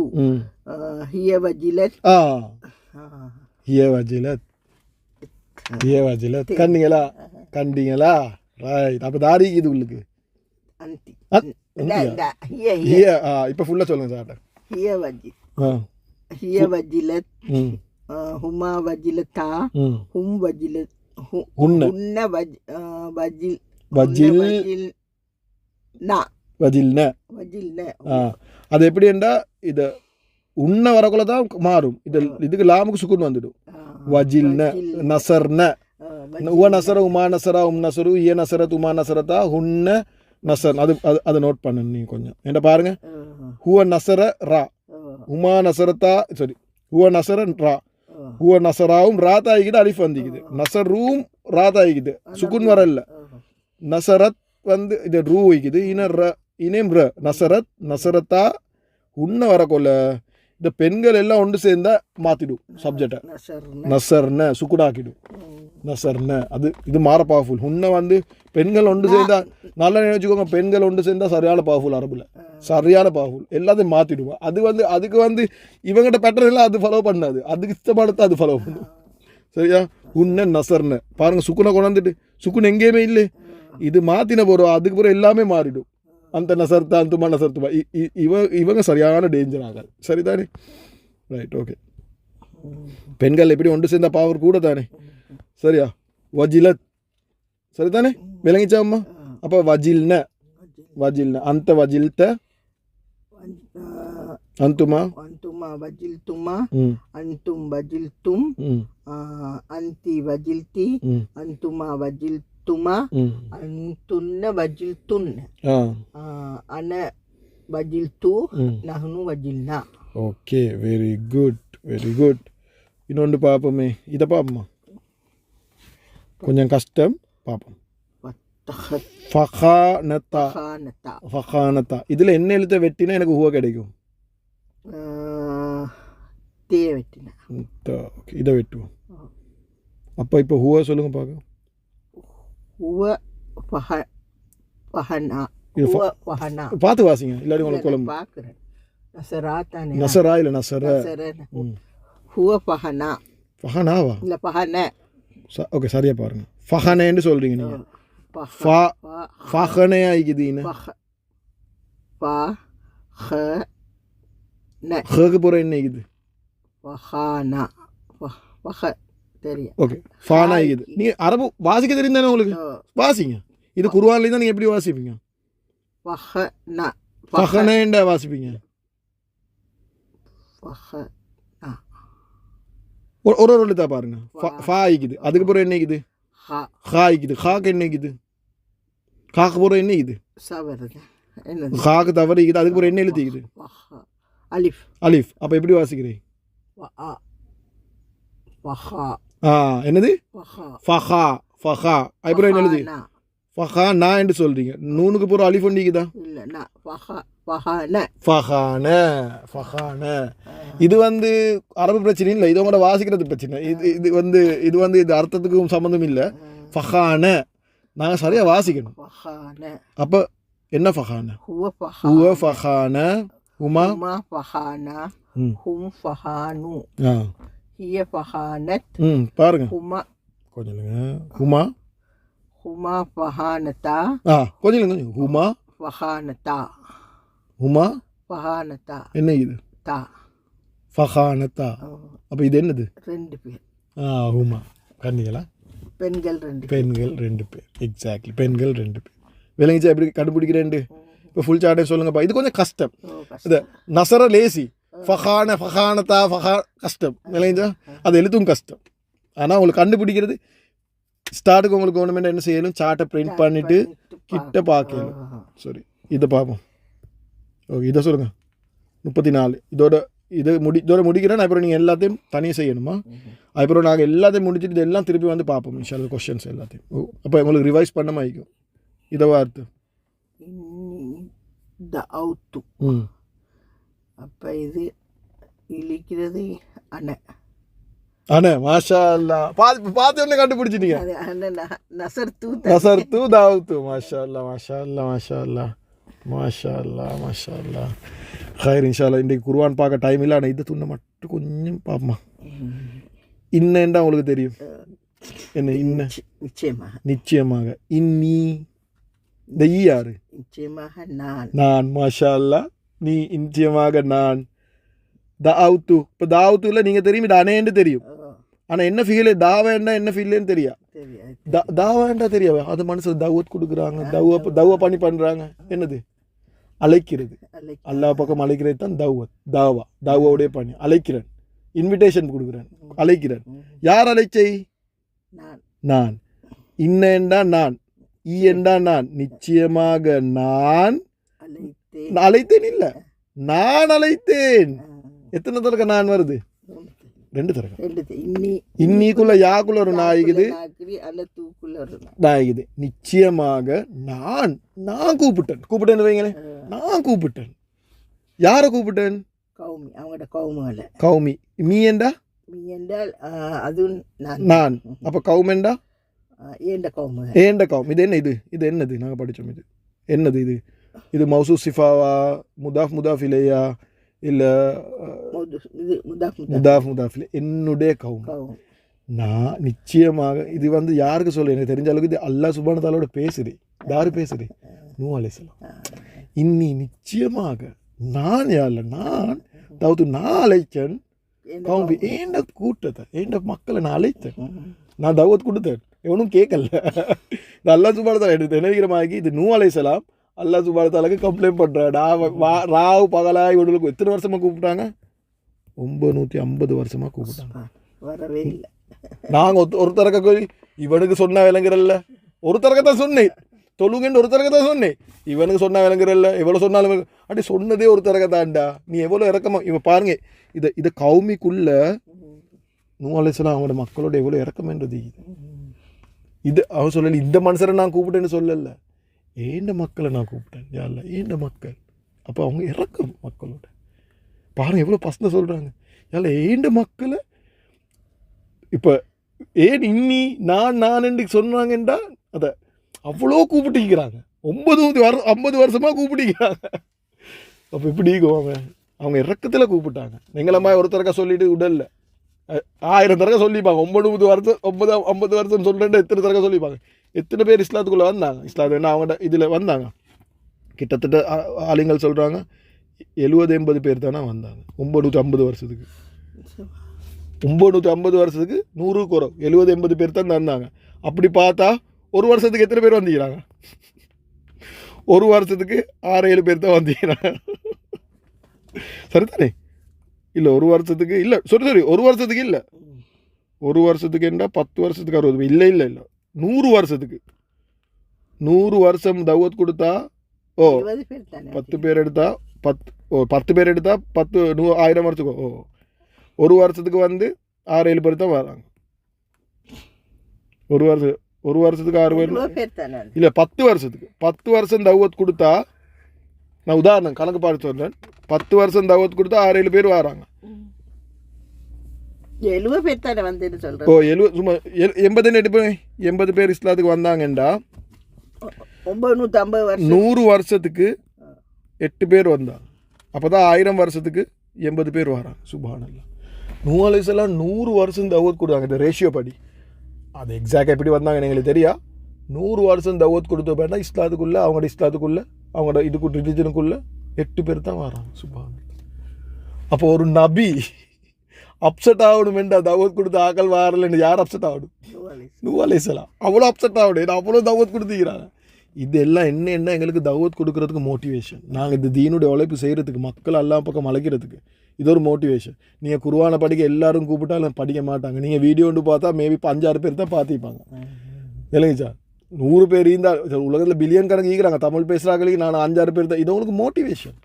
ஹிய வஜிலத். ஹிய வஜிலத், ஹிய வஜிலத். கண்டீங்களா? கண்டீங்களா? ரைட். அப்போ தாரி இது உங்களுக்கு. இப்போ ஃபுல்லாக சொல்லுங்க சார். ஹிய வஜி ஹிய வஜிலத், ஹுமா வஜிலத்தா, ஹும் வஜிலத், ஹுன்ன வஜில் வஜில் நா வஜில்ன. அது எப்படி என்றா இது உன்ன வரக்குள்ள தான் மாறும். இதுக்கு லாமுக்கு சுக்குன் வந்துடும். வஜில்ன நசர்ன. உவ நசர உமா நசரா உம் நசரு இய நசரத் உமா நசரத்தா ஹுன்ன நசர். அது நோட் பண்ணு நீங்க கொஞ்சம். என்ன பாருங்க. ஹுவ நசர ரா, உமா நசரத்தா, சாரி ஹுவ நசரன் ரா, ஹுவ நசராவும் ராத் ஆகிக்கிது, அலிஃப் வந்துக்குது. நசரும் ராத் ஆகிக்குது, சுக்குன் வரல. நசரத் வந்து இது ரூ வைக்குது. இனேம் ர நசரத் நசரத்தா உன்ன வரக்கொள்ள இந்த பெண்கள் எல்லாம் ஒன்று சேர்ந்தா மாற்றிடும் சப்ஜெக்டை. நசர்ன சுக்குடாக்கிடும். நசர்ன அது இது மாற பவர்ஃபுல். உன்னை வந்து பெண்கள் ஒன்று சேர்ந்தா நல்லா நினைச்சுக்கோங்க. பெண்கள் ஒன்று சேர்ந்தா சரியான பவர்ஃபுல். அரபுல சரியான பவர்ஃபுல். எல்லாத்தையும் மாற்றிடுவோம். அது வந்து அதுக்கு வந்து இவங்ககிட்ட பேட்டர்ன் எல்லாம் அது ஃபாலோ பண்ணாது. அதுக்கு இஷ்டப்படுத்த அது ஃபாலோ பண்ணும். சரியா? உன்ன நசர்ன பாருங்க. சுக்குனை கொண்டாந்துட்டு சுக்குன் எங்கேயுமே இல்லை. இது மாற்றின போகிறோம். அதுக்கு பிறகு எல்லாமே மாறிடும். அந்த நசர்த்தா அந்துமா நசர்த்துமா இவங்க சரியான டேஞ்சர் ஆகாது. சரிதானே? ரைட். ஓகே. பெண்கள் எப்படி ஒன்று சேர்ந்த பவர் கூட தானே. சரியா? வஜிலத். சரிதானே? விளங்கிச்சாம்மா? அப்போ வஜில்ன வஜில்ன அந்த வஜில்த அந்துமா அந்துமா வஜில்துமா அந்தும் வஜில்தும் அந்தி வஜில்தி அந்துமா வஜில்துமா அந்துன்ன வஜில்துன் அன வஜில்து நஹ்னு வஜில்னா. Okay, very good very good. இன்னொன்று பார்ப்போமே. இதை பார்ப்போமா? கொஞ்சம் கஷ்டம். பார்ப்போம். ஃபகானத்தா ஃபகானத்தா. இதில் என்ன எழுத்த வெட்டினா எனக்கு ஹுவ கிடைக்கும்? தே வெட்டினா. ஓகே, இதை வெட்டுவோம். அப்போ இப்போ ஹுவ சொல்லுங்க பார்க்க. ஹுவ ஃபஹனா. பார்த்து வாசிங்க, இல்லாட்டி உங்களுக்கு குழம்பு. பார்க்குறேன். நசரா தானே. நசரா இல்லை நசர. ஹுவ ஃபஹனா. ஃபஹனாவா? இல்லை ஃபஹன. ஓகே, சரியா பாருங்க. ஃபஹனேன்னு சொல்றீங்க நீங்க. ஃபஹனே ஆயிக்குதுன்னு. ஹக்கு போற என்ன ஆயிக்குது? ஃபஹானா. ஃபஹ தெரியும். ஓகே, ஃபானா ஆயிக்குது. நீங்க அரபு வாசிக்க தெரியும் தானே உங்களுக்கு? வாசிங்க. இது குர்ஆன்ல தான் நீங்க எப்படி வாசிப்பீங்க? ஃபஹனா. ஃபஹனேண்டா வாசிப்பீங்க. ஃபஹனா. ஒரு எழுத்தா பாருங்க. ஃபா ஆயிக்குது. அதுக்கு போற என்ன ஆயிக்குது? ஹா ஆயிக்குது. ஹாக்கு என்ன ஆயிக்குது? காக்கு போற என்ன ஆயிக்குது? சா வருது. என்னது ஹாக்கு தவறிக்குது, அதுக்கு ஒரு என்ன எழுத்திக்குது? ஃபஹா அலிஃப் அலிஃப். அப்போ எப்படி வாசிக்கிறேன்? ஃபஆ ஃபஹா என்னது? ஃபஹா ஃபஹா. ஃபஹா அப்புறம் என்ன எழுதி? ஃபஹானா. ஃபஹா நான் என்று சொல்றீங்க. நூனுக்கு போகிற அலிஃப் ஒண்டிக்குதா? இல்ல நான் ஃபஹான. ஃபஹான. ஃபஹான. இது வந்து அரபு பிரச்சனை இல்லை, இது உங்களோட வாசிக்கிறது பிரச்சனை. இது அர்த்தத்துக்கும் சம்மந்தம் இல்லை. ஃபஹான நாங்கள் சரியாக வாசிக்கணும். ஃபஹான. அப்போ என்ன ஃபஹான? ஹுவ ஹுவ ஃபஹான. ஃபஹான. ஹுமா. ஹுமா ஃபஹானா. ஹும் ஃபஹானு. ஹிய ஃபஹானத். பாருங்க ஹுமா கொஞ்சம் இல்லைங்க. ஹுமா. ஹுமா ஃபஹானதா. கொஞ்சம் இல்லைங்க. ஹுமா ஃபஹானதா. ஹுமா ஃபஹானதா. என்ன இது? தா. ஃபஹானத்தா. அப்போ இது என்னது? 2 பேர். ஹுமா கண்டிங்களா? பெண்கள் 2 பெண்கள் 2 பேர். எக்ஸாக்ட்லி, பெண்கள் 2 பேர். விளங்கிச்சா எப்படி கண்டுபிடிக்கிறேன்? இப்போ ஃபுல் சார்ட்டே சொல்லுங்கப்பா. இது கொஞ்சம் கஷ்டம். இது நசர லேசி. ஃபஹான ஃபஹானத்தா ஃபஹா கஷ்டம். விளங்கிச்சா? அது எழுத்தும் கஷ்டம். ஆனால் உங்களுக்கு கண்டுபிடிக்கிறது ஸ்டார்ட்டுக்கு உங்களுக்கு கவர்மெண்ட் என்ன செய்யணும்? சார்ட்டை பிரிண்ட் பண்ணிவிட்டு கிட்ட பார்க்கணும். சரி, இதை பார்ப்போம். ஓகே, இதை சொல்லுங்கள். 34. இதோட முடிக்கிறேன். அப்புறம் நீங்கள் எல்லாத்தையும் தனியாக செய்யணுமா? அப்புறம் நாங்கள் எல்லாத்தையும் முடிச்சுட்டு இதெல்லாம் திருப்பி வந்து பார்ப்போம் இன்ஷால்லா கொஸ்டின்ஸ் எல்லாத்தையும். அப்போ உங்களுக்கு ரிவைஸ் பண்ண மாட்டோம். இதை வார்த்தை தஅவுத்து. அப்போ இது இழிக்கிறது அன. அண்ணே மாஷா அல்லா. பார்த்து ஒன்று கண்டுபிடிச்சிட்டீங்க. நசர்த்து. நசர்த்து தாவுத்து. மாஷா அல்லா மாஷா அல்லா மாஷா அல்லா மாஷா அல்லா மாஷா அல்லா. ஹைர் இன்ஷால்லா. இன்றைக்கு குர்ஆன் பார்க்க டைம் இல்லை. ஆனால் இதை துண்ணை மட்டும் கொஞ்சம் பார்ப்போமா. இன்னேண்டா உங்களுக்கு தெரியும் என்ன? இன்ன நிச்சயமாக. நிச்சயமாக. இன்னி. இந்த ஈ யாரு? நிச்சயமாக நான். நான். மாஷா அல்லா. நீ. நிச்சயமாக நான். தாவுத்து. இப்போ தாவுத்துல நீங்கள் தெரியும், இது அனேன்னு தெரியும். ஆனால் என்ன ஃபீல் தாவேண்டா என்ன ஃபீல்னு தெரியா? தாவேண்டா தெரியாது. அது மனசில் தவத் கொடுக்குறாங்க. தவ பண்ணி பண்ணுறாங்க. என்னது? அழைக்கிறது. அல்லாஹ் பக்கம் அழைக்கிறது தான் தவத். தாவாவுடைய பண்ணி அழைக்கிறேன். இன்விடேஷன் கொடுக்குறேன். அழைக்கிறேன். யார் அழைச்சை? நான். இன்னேண்டா நான். ஈ என்றா நான். நிச்சயமாக நான் அழைத்தேன். இல்லை, நான் அழைத்தேன். எத்தனை தடவை நான் வருது? 2 தடவை. இன்னிக்குள்ள யாக்குள்ள ஒரு நாய்க்குது, நாய்க்குது. நிச்சயமாக நான். நான் கூப்பிட்டேன் வைங்களேன். நான் கூப்பிட்டேன். யாரை கூப்பிட்டேன்? கௌமி. அவங்களோட கௌமல. கௌமி. மீ என்றா? மீ என்றால் அது நான். அப்போ கௌமெண்டா? ஏண்ட கௌம. ஏண்ட கௌம். இது என்ன? இது என்னது? நாங்கள் படித்தோம். இது என்னது? இது மௌசூ சிஃபாவா? முதாஃப் இலையா? இல்லை முதாஃப் இல்லை. என்னுடைய கௌம். நான். நிச்சயமாக. இது வந்து யாருக்கு சொல்ல எனக்கு தெரிஞ்ச அளவுக்கு இது அல்லாஹ் சுப்ஹானஹு வ தஆலாவோட பேசுகிறேன். யாரு பேசுகிறேன்? நூஹ் அலைஹிஸ்ஸலாம். இன்னி நிச்சயமாக நான். யாரில் நான் அதாவது நான் அழைச்சேன். கௌமி ஏண்ட கூட்டத்தை, ஏண்ட மக்களை நான் அழைத்தேன். நான் தவத் கொடுத்தேன். எவனும் கேட்கல. இது அல்லாஹ் சுப்ஹானஹு வ தஆலா எடுத்து நினைக்கிறமாக்கி இது நூஹ் அலைஹிஸ்ஸலாம் அல்லாஹ் சுப்ஹானஹு வ தஆலாக்கு கம்ப்ளைண்ட் பண்ணுறான். ராவு பகலா இவனுக்கு எத்தனை வருஷமாக கூப்பிட்டாங்க? 950 வருஷமாக கூப்பிட்டாங்க. வரவே இல்லை. நாங்கள் ஒரு தரக்க இவனுக்கு சொன்னா விளங்குறல்ல. ஒரு தரக்கத்தான் சொன்னேன். தொழுங்கன்னு ஒரு தரக்கத்தான் சொன்னேன். இவனுக்கு சொன்னா விளங்குறல்ல. எவ்வளோ சொன்னாலும் அப்படி சொன்னதே ஒரு தரக்கத்தான்டா. நீ எவ்வளோ இறக்கமா இவன் பாருங்க. இதை கௌமிக்குள்ள நூஹ் அலைஹிஸ்ஸலாம் அவங்களோட மக்களோட எவ்வளோ இறக்கமென்றது. இது அவன் சொல்லலை இந்த மனுஷரை நான் கூப்பிட்டேன்னு சொல்லல. ஏண்ட மக்களை நான் கூப்பிட்டேன். யாரில்ல ஏண்ட மக்கள். அப்போ அவங்க இறக்கம் மக்களோட. பாருங்க எவ்வளோ பசங்க சொல்கிறாங்க. யாரில்ல ஏண்ட மக்களை. இப்போ ஏன் இன்னி நான் என்று சொன்னாங்கன்றா அதை அவ்வளோ கூப்பிட்டுக்கிறாங்க. 50 வருஷமாக கூப்பிட்டுக்கிறாங்க. அப்போ எப்படி அவங்க இறக்கத்தில் கூப்பிட்டாங்க. எங்களம்மா ஒருத்தரக்கா சொல்லிட்டு உடல்ல 1000 தடவை சொல்லிப்பாங்க. 50 வருஷம் சொல்கிறேன். எத்தனை தடவை சொல்லிப்பாங்க. எத்தனை பேர் இஸ்லாத்துக்குள்ளே வந்தாங்க? இஸ்லாத்து அவங்கள்ட்ட இதில் வந்தாங்க. கிட்டத்தட்ட ஆளுங்கள் சொல்கிறாங்க 70-80 பேர் தானே வந்தாங்க 950 வருஷத்துக்கு. 950 வருஷத்துக்கு 100 குறவு 70-80 பேர் தான் வந்தாங்க. அப்படி பார்த்தா ஒரு வருஷத்துக்கு எத்தனை பேர் வந்துக்கிறாங்க? ஒரு வருஷத்துக்கு 6-7 பேர் தான் வந்துக்கிறாங்க. சரிதானே? இல்லை ஒரு வருஷத்துக்கு இல்லை. சரி ஒரு வருஷத்துக்கு இல்லை. ஒரு வருஷத்துக்கு என்ன 10 வருஷத்துக்கு 60 இல்லை 100 வருஷத்துக்கு 100 வருஷம் தவத் கொடுத்தா ஓ 20 பேர் தானே 10 பேர் எடுத்தா 10 பேர் எடுத்தா 1000 வருஷத்துக்கு ஒரு வருஷத்துக்கு வந்து 6-7 பேர் தான் வராங்க. ஒரு வருஷத்துக்கு 6 பேர் பேர் தானே இல்லை 10 வருஷத்துக்கு 10 வருஷம் தௌவத் கொடுத்தா, நான் உதாரணம் கணக்கு பார்த்து சொல்கிறேன், 10 வருஷம் தௌவத் கொடுத்தா 6-7 பேர் வராங்க. 70 பேர் தானே வந்து சொல்கிறேன். 80 பேர் இஸ்லாத்துக்கு வந்தாங்கண்டா 950 வருஷம் 100 வருஷத்துக்கு 8 பேர் வந்தாங்க. அப்போ தான் 1000 வருஷத்துக்கு 80 பேர் வராங்க. சுப்ஹானல்லாஹ். நூஹ் அலைஹிஸ்ஸலாம் 100 வருஷம் தௌவத் கொடுத்தாங்க. இந்த ரேஷியோ படி அது எக்ஸாக்டாக எப்படி வந்தாங்கன்னு எங்களுக்கு தெரியா. 100 வருஷம் தௌவத் கொடுத்த பேர்னா இஸ்லாத்துக்குள்ளே அவங்களோட இதுக்கு ரிலிஜனுக்குள்ளே 8 பேர் தான் வராங்க. சுப்ஹானல்லாஹ். அப்போ ஒரு நபி அப்செட் ஆகணுமெண்டா தௌவத் கொடுத்த ஆக்கள் வரலன்னு யார் அப்செட் ஆகணும்? நூஹ் அலைஹிஸ்ஸலாம். அவ்வளோ அப்செட் ஆகணும், ஏன்னா அவ்வளோ தௌவத் கொடுத்துக்கிறாங்க. இதெல்லாம் என்ன எங்களுக்கு தௌவத் கொடுக்கறதுக்கு மோட்டிவேஷன். நாங்கள் இந்த தீனுடைய உழைப்பு செய்கிறதுக்கு, மக்கள் எல்லா பக்கம் அழைக்கிறதுக்கு இது ஒரு மோட்டிவேஷன். நீங்கள் குர்ஆனை படிக்க எல்லாரும் கூப்பிட்டாலும் படிக்க மாட்டாங்க. நீங்கள் வீடியோ ஒன்று பார்த்தா மேபி 5-6 பேர் தான் பார்த்துப்பாங்க. இல்லைங்க சார், 100 பேர் இருந்தால் உலகத்தில் பில்லியன் கணக்கு ஈக்கிறாங்க. தமிழ் பேசுகிறாங்களுக்கு நான் 5-6 பேர் தான். இது உங்களுக்கு மோட்டிவேஷன்.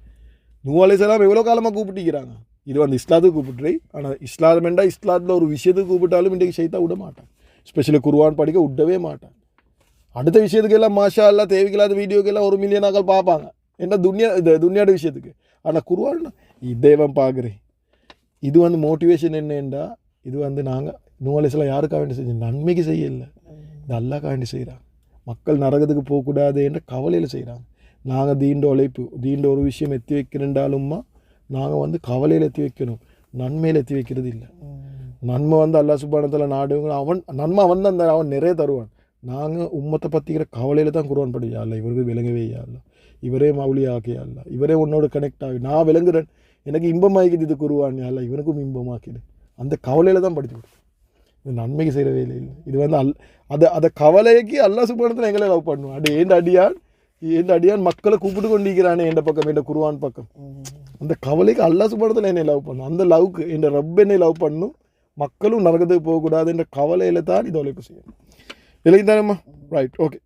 நூஹ் அலைஹிஸ்ஸலாம் எவ்வளோ காலமாக கூப்பிட்டுக்கிறாங்க. இது வந்து இஸ்லாத்துக்கு கூப்பிட்றே. ஆனால் இஸ்லாமெண்டா இஸ்லாத்தில் ஒரு விஷயத்துக்கு கூப்பிட்டாலும் இன்றைக்கு ஷைத்தா விட மாட்டான். ஸ்பெஷலி குர்ஆன் படிக்க விடவே மாட்டான். அடுத்த விஷயத்துக்கு எல்லாம் மாஷா அல்லா தேவையில்லாத வீடியோக்கு எல்லாம் 1 மில்லியன் ஆக்கள் பார்ப்பாங்க. என்ன துன்யாட விஷயத்துக்கு. ஆனால் குர்ஆன் இதேவன் பார்க்குறேன். இது வந்து மோட்டிவேஷன் என்னென்றா, இது வந்து நாங்கள் நூஹ் அலைஹிஸ்ஸலாம் யாருக்காக வேண்டி செஞ்சோம்? நன்மைக்கு செய்யலை, இது அல்லாஹ்க்காக வேண்டி செய்கிறாங்க. மக்கள் நரகத்துக்கு போகக்கூடாது என்ற கவலையில் செய்கிறாங்க. நாங்கள் தீண்ட உழைப்பு தீண்ட ஒரு விஷயம் எத்தி வைக்கிறேன்டாலும்மா நாங்கள் வந்து கவலையில் எத்தி வைக்கணும், நன்மையில் எத்தி வைக்கிறது இல்லை. நன்மை வந்து அல்லாஹ் சுப்ஹானஹு வ தஆலா நாடுங்க, நன்மை வந்து அவன் நிறைய தருவான். நாங்கள் உம்மத்தை பற்றிக்கிற கவலையில் தான் குர்ஆன் படியா இல்லை, இவருக்கு விளங்கவே இல்லை, இவரே மௌலியா ஆக்கியா இல்லை, இவரே உன்னோட கனெக்ட் ஆகி நான் விளங்குறேன், எனக்கு இன்பமாக்கிது இது குர்ஆன் இல்லை, இவனுக்கும் இன்பமாக்கிது. அந்த கவலையில் தான் படித்து கொடுக்கும். இது நன்மைக்கு செய்கிறவே இல்லை. இது வந்து அதை கவலைக்கு அல்லாஹ் சுப்ஹானஹு வ தஆலா எங்களை லவ் பண்ணுவோம். அது ஏண்ட அடியான் மக்களை கூப்பிட்டு கொண்டிருக்கிறானே என் பக்கம், என் குர்ஆன் பக்கம். அந்த கவலைக்கு அல்லாஹ் சுப்ஹானஹு வ தஆலா என்னை லவ் பண்ணும். அந்த லவ்க்கு என் ரப் என்னை லவ் பண்ணும், மக்களும் நரகத்துக்கு போகக்கூடாது என்ற கவலையில் தான் இது உழைப்பு செய்யணும். இல்லைங்க தானேம்மா? Right, okay.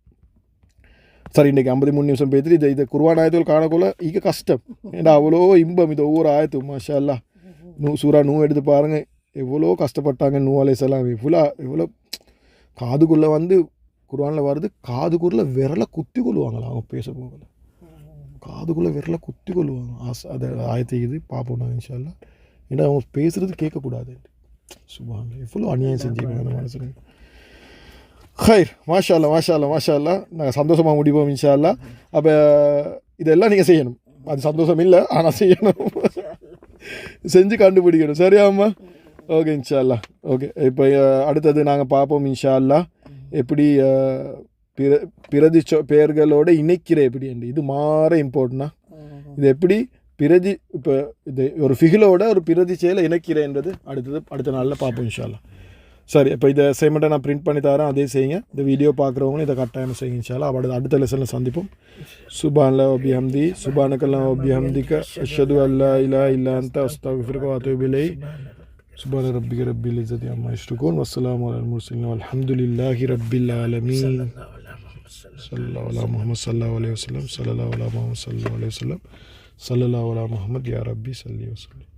சரி, இன்றைக்கி 53 நிமிஷம் பேசிட்டு இதை குர்ஆன் ஆயத்துகள் காணக்குள்ள ஈக கஷ்டம். ஏன்னா அவ்வளோ இன்பம் இது ஒவ்வொரு ஆயத்தும். மாஷா அல்லாஹ். சூரா நூஹ் எடுத்து பாருங்கள், எவ்வளோ கஷ்டப்பட்டாங்க நூஹ் அலைஹிஸ்ஸலாம். எவ்வளோ காதுக்குள்ளே வந்து குர்ஆனில் வருது, காதுக்குள்ளே விரலை குத்தி கொள்ளுவாங்களா அவங்க பேச போகல, காதுக்குள்ளே விரலை குத்தி கொள்ளுவாங்க. அதை ஆயத்திக்குது பார்ப்போம் நாங்கள் இன்ஷா அல்லாஹ். ஏன்னா அவங்க பேசுகிறது கேட்கக்கூடாது. சுப்ஹானல்லாஹ், எவ்வளோ அநியாயம் செஞ்சுருக்காங்க அந்த மனுஷனுக்கு. ஹைர், மாஷா அல்லா. நாங்கள் சந்தோஷமாக முடிப்போம் இன்ஷா அல்லாஹ். அப்போ இதெல்லாம் நீங்கள் செய்யணும். அது சந்தோஷம் இல்லை, ஆனால் செய்யணும், செஞ்சு கண்டுபிடிக்கணும். சரியாம்மா? ஓகே இன்ஷா அல்லாஹ். ஓகே, இப்போ அடுத்தது நாங்கள் பார்ப்போம் இன்ஷா அல்லாஹ். எப்படி பிரதி பெயர்களோடு இணைக்கிற எப்படி என்று. இது மாற இம்பார்ட்டனா. இது எப்படி இப்போ இது ஒரு ஃபிகிலோட ஒரு பிரதி செயலை இணைக்கிறேன்றது அடுத்த நாளில் பார்ப்போம் இன்ஷா அல்லாஹ். சரி, இப்போ இதை செய்மெண்ட்டை நான் பிரிண்ட் பண்ணி தரேன், அதே செய்யுங்க. இந்த வீடியோ பார்க்குறவங்களும் இதை கட்டாயம் செய்யுங்க இன்ஷா அல்லாஹ். அப்படி அடுத்த லெசனில் சந்திப்போம். சுப்ஹானல்லாஹி வ பிஹம்தி, சுப்ஹானக்கல்லாஹு வ பிஹம்திக, அஷ்ஹது அல்லா இலாஹா இல்லா அன்த, அஸ்தக்ஃபிருக வ அத்தூபு இலைக். சுப்ஹான ரப்பிக ரப்பில் இஸ்ஸத்தி அம்மா யசிஃபூன், வஸ்ஸலாமு அலல் முர்ஸலீன், வல்ஹம்துலில்லாஹி ரப்பில் ஆலமீன். ஸல்லல்லாஹு அலா முஹம்மத் ஸல்லல்லாஹு அலைஹி வஸல்லம், ஸல்லல்லாஹு அலா முஹம்மத் ஸல்லல்லாஹு அலைஹி வஸல்லம், ஸல்லல்லாஹு அலா முஹம்மத் யா ரப்பி ஸல்லி வஸல்லம்.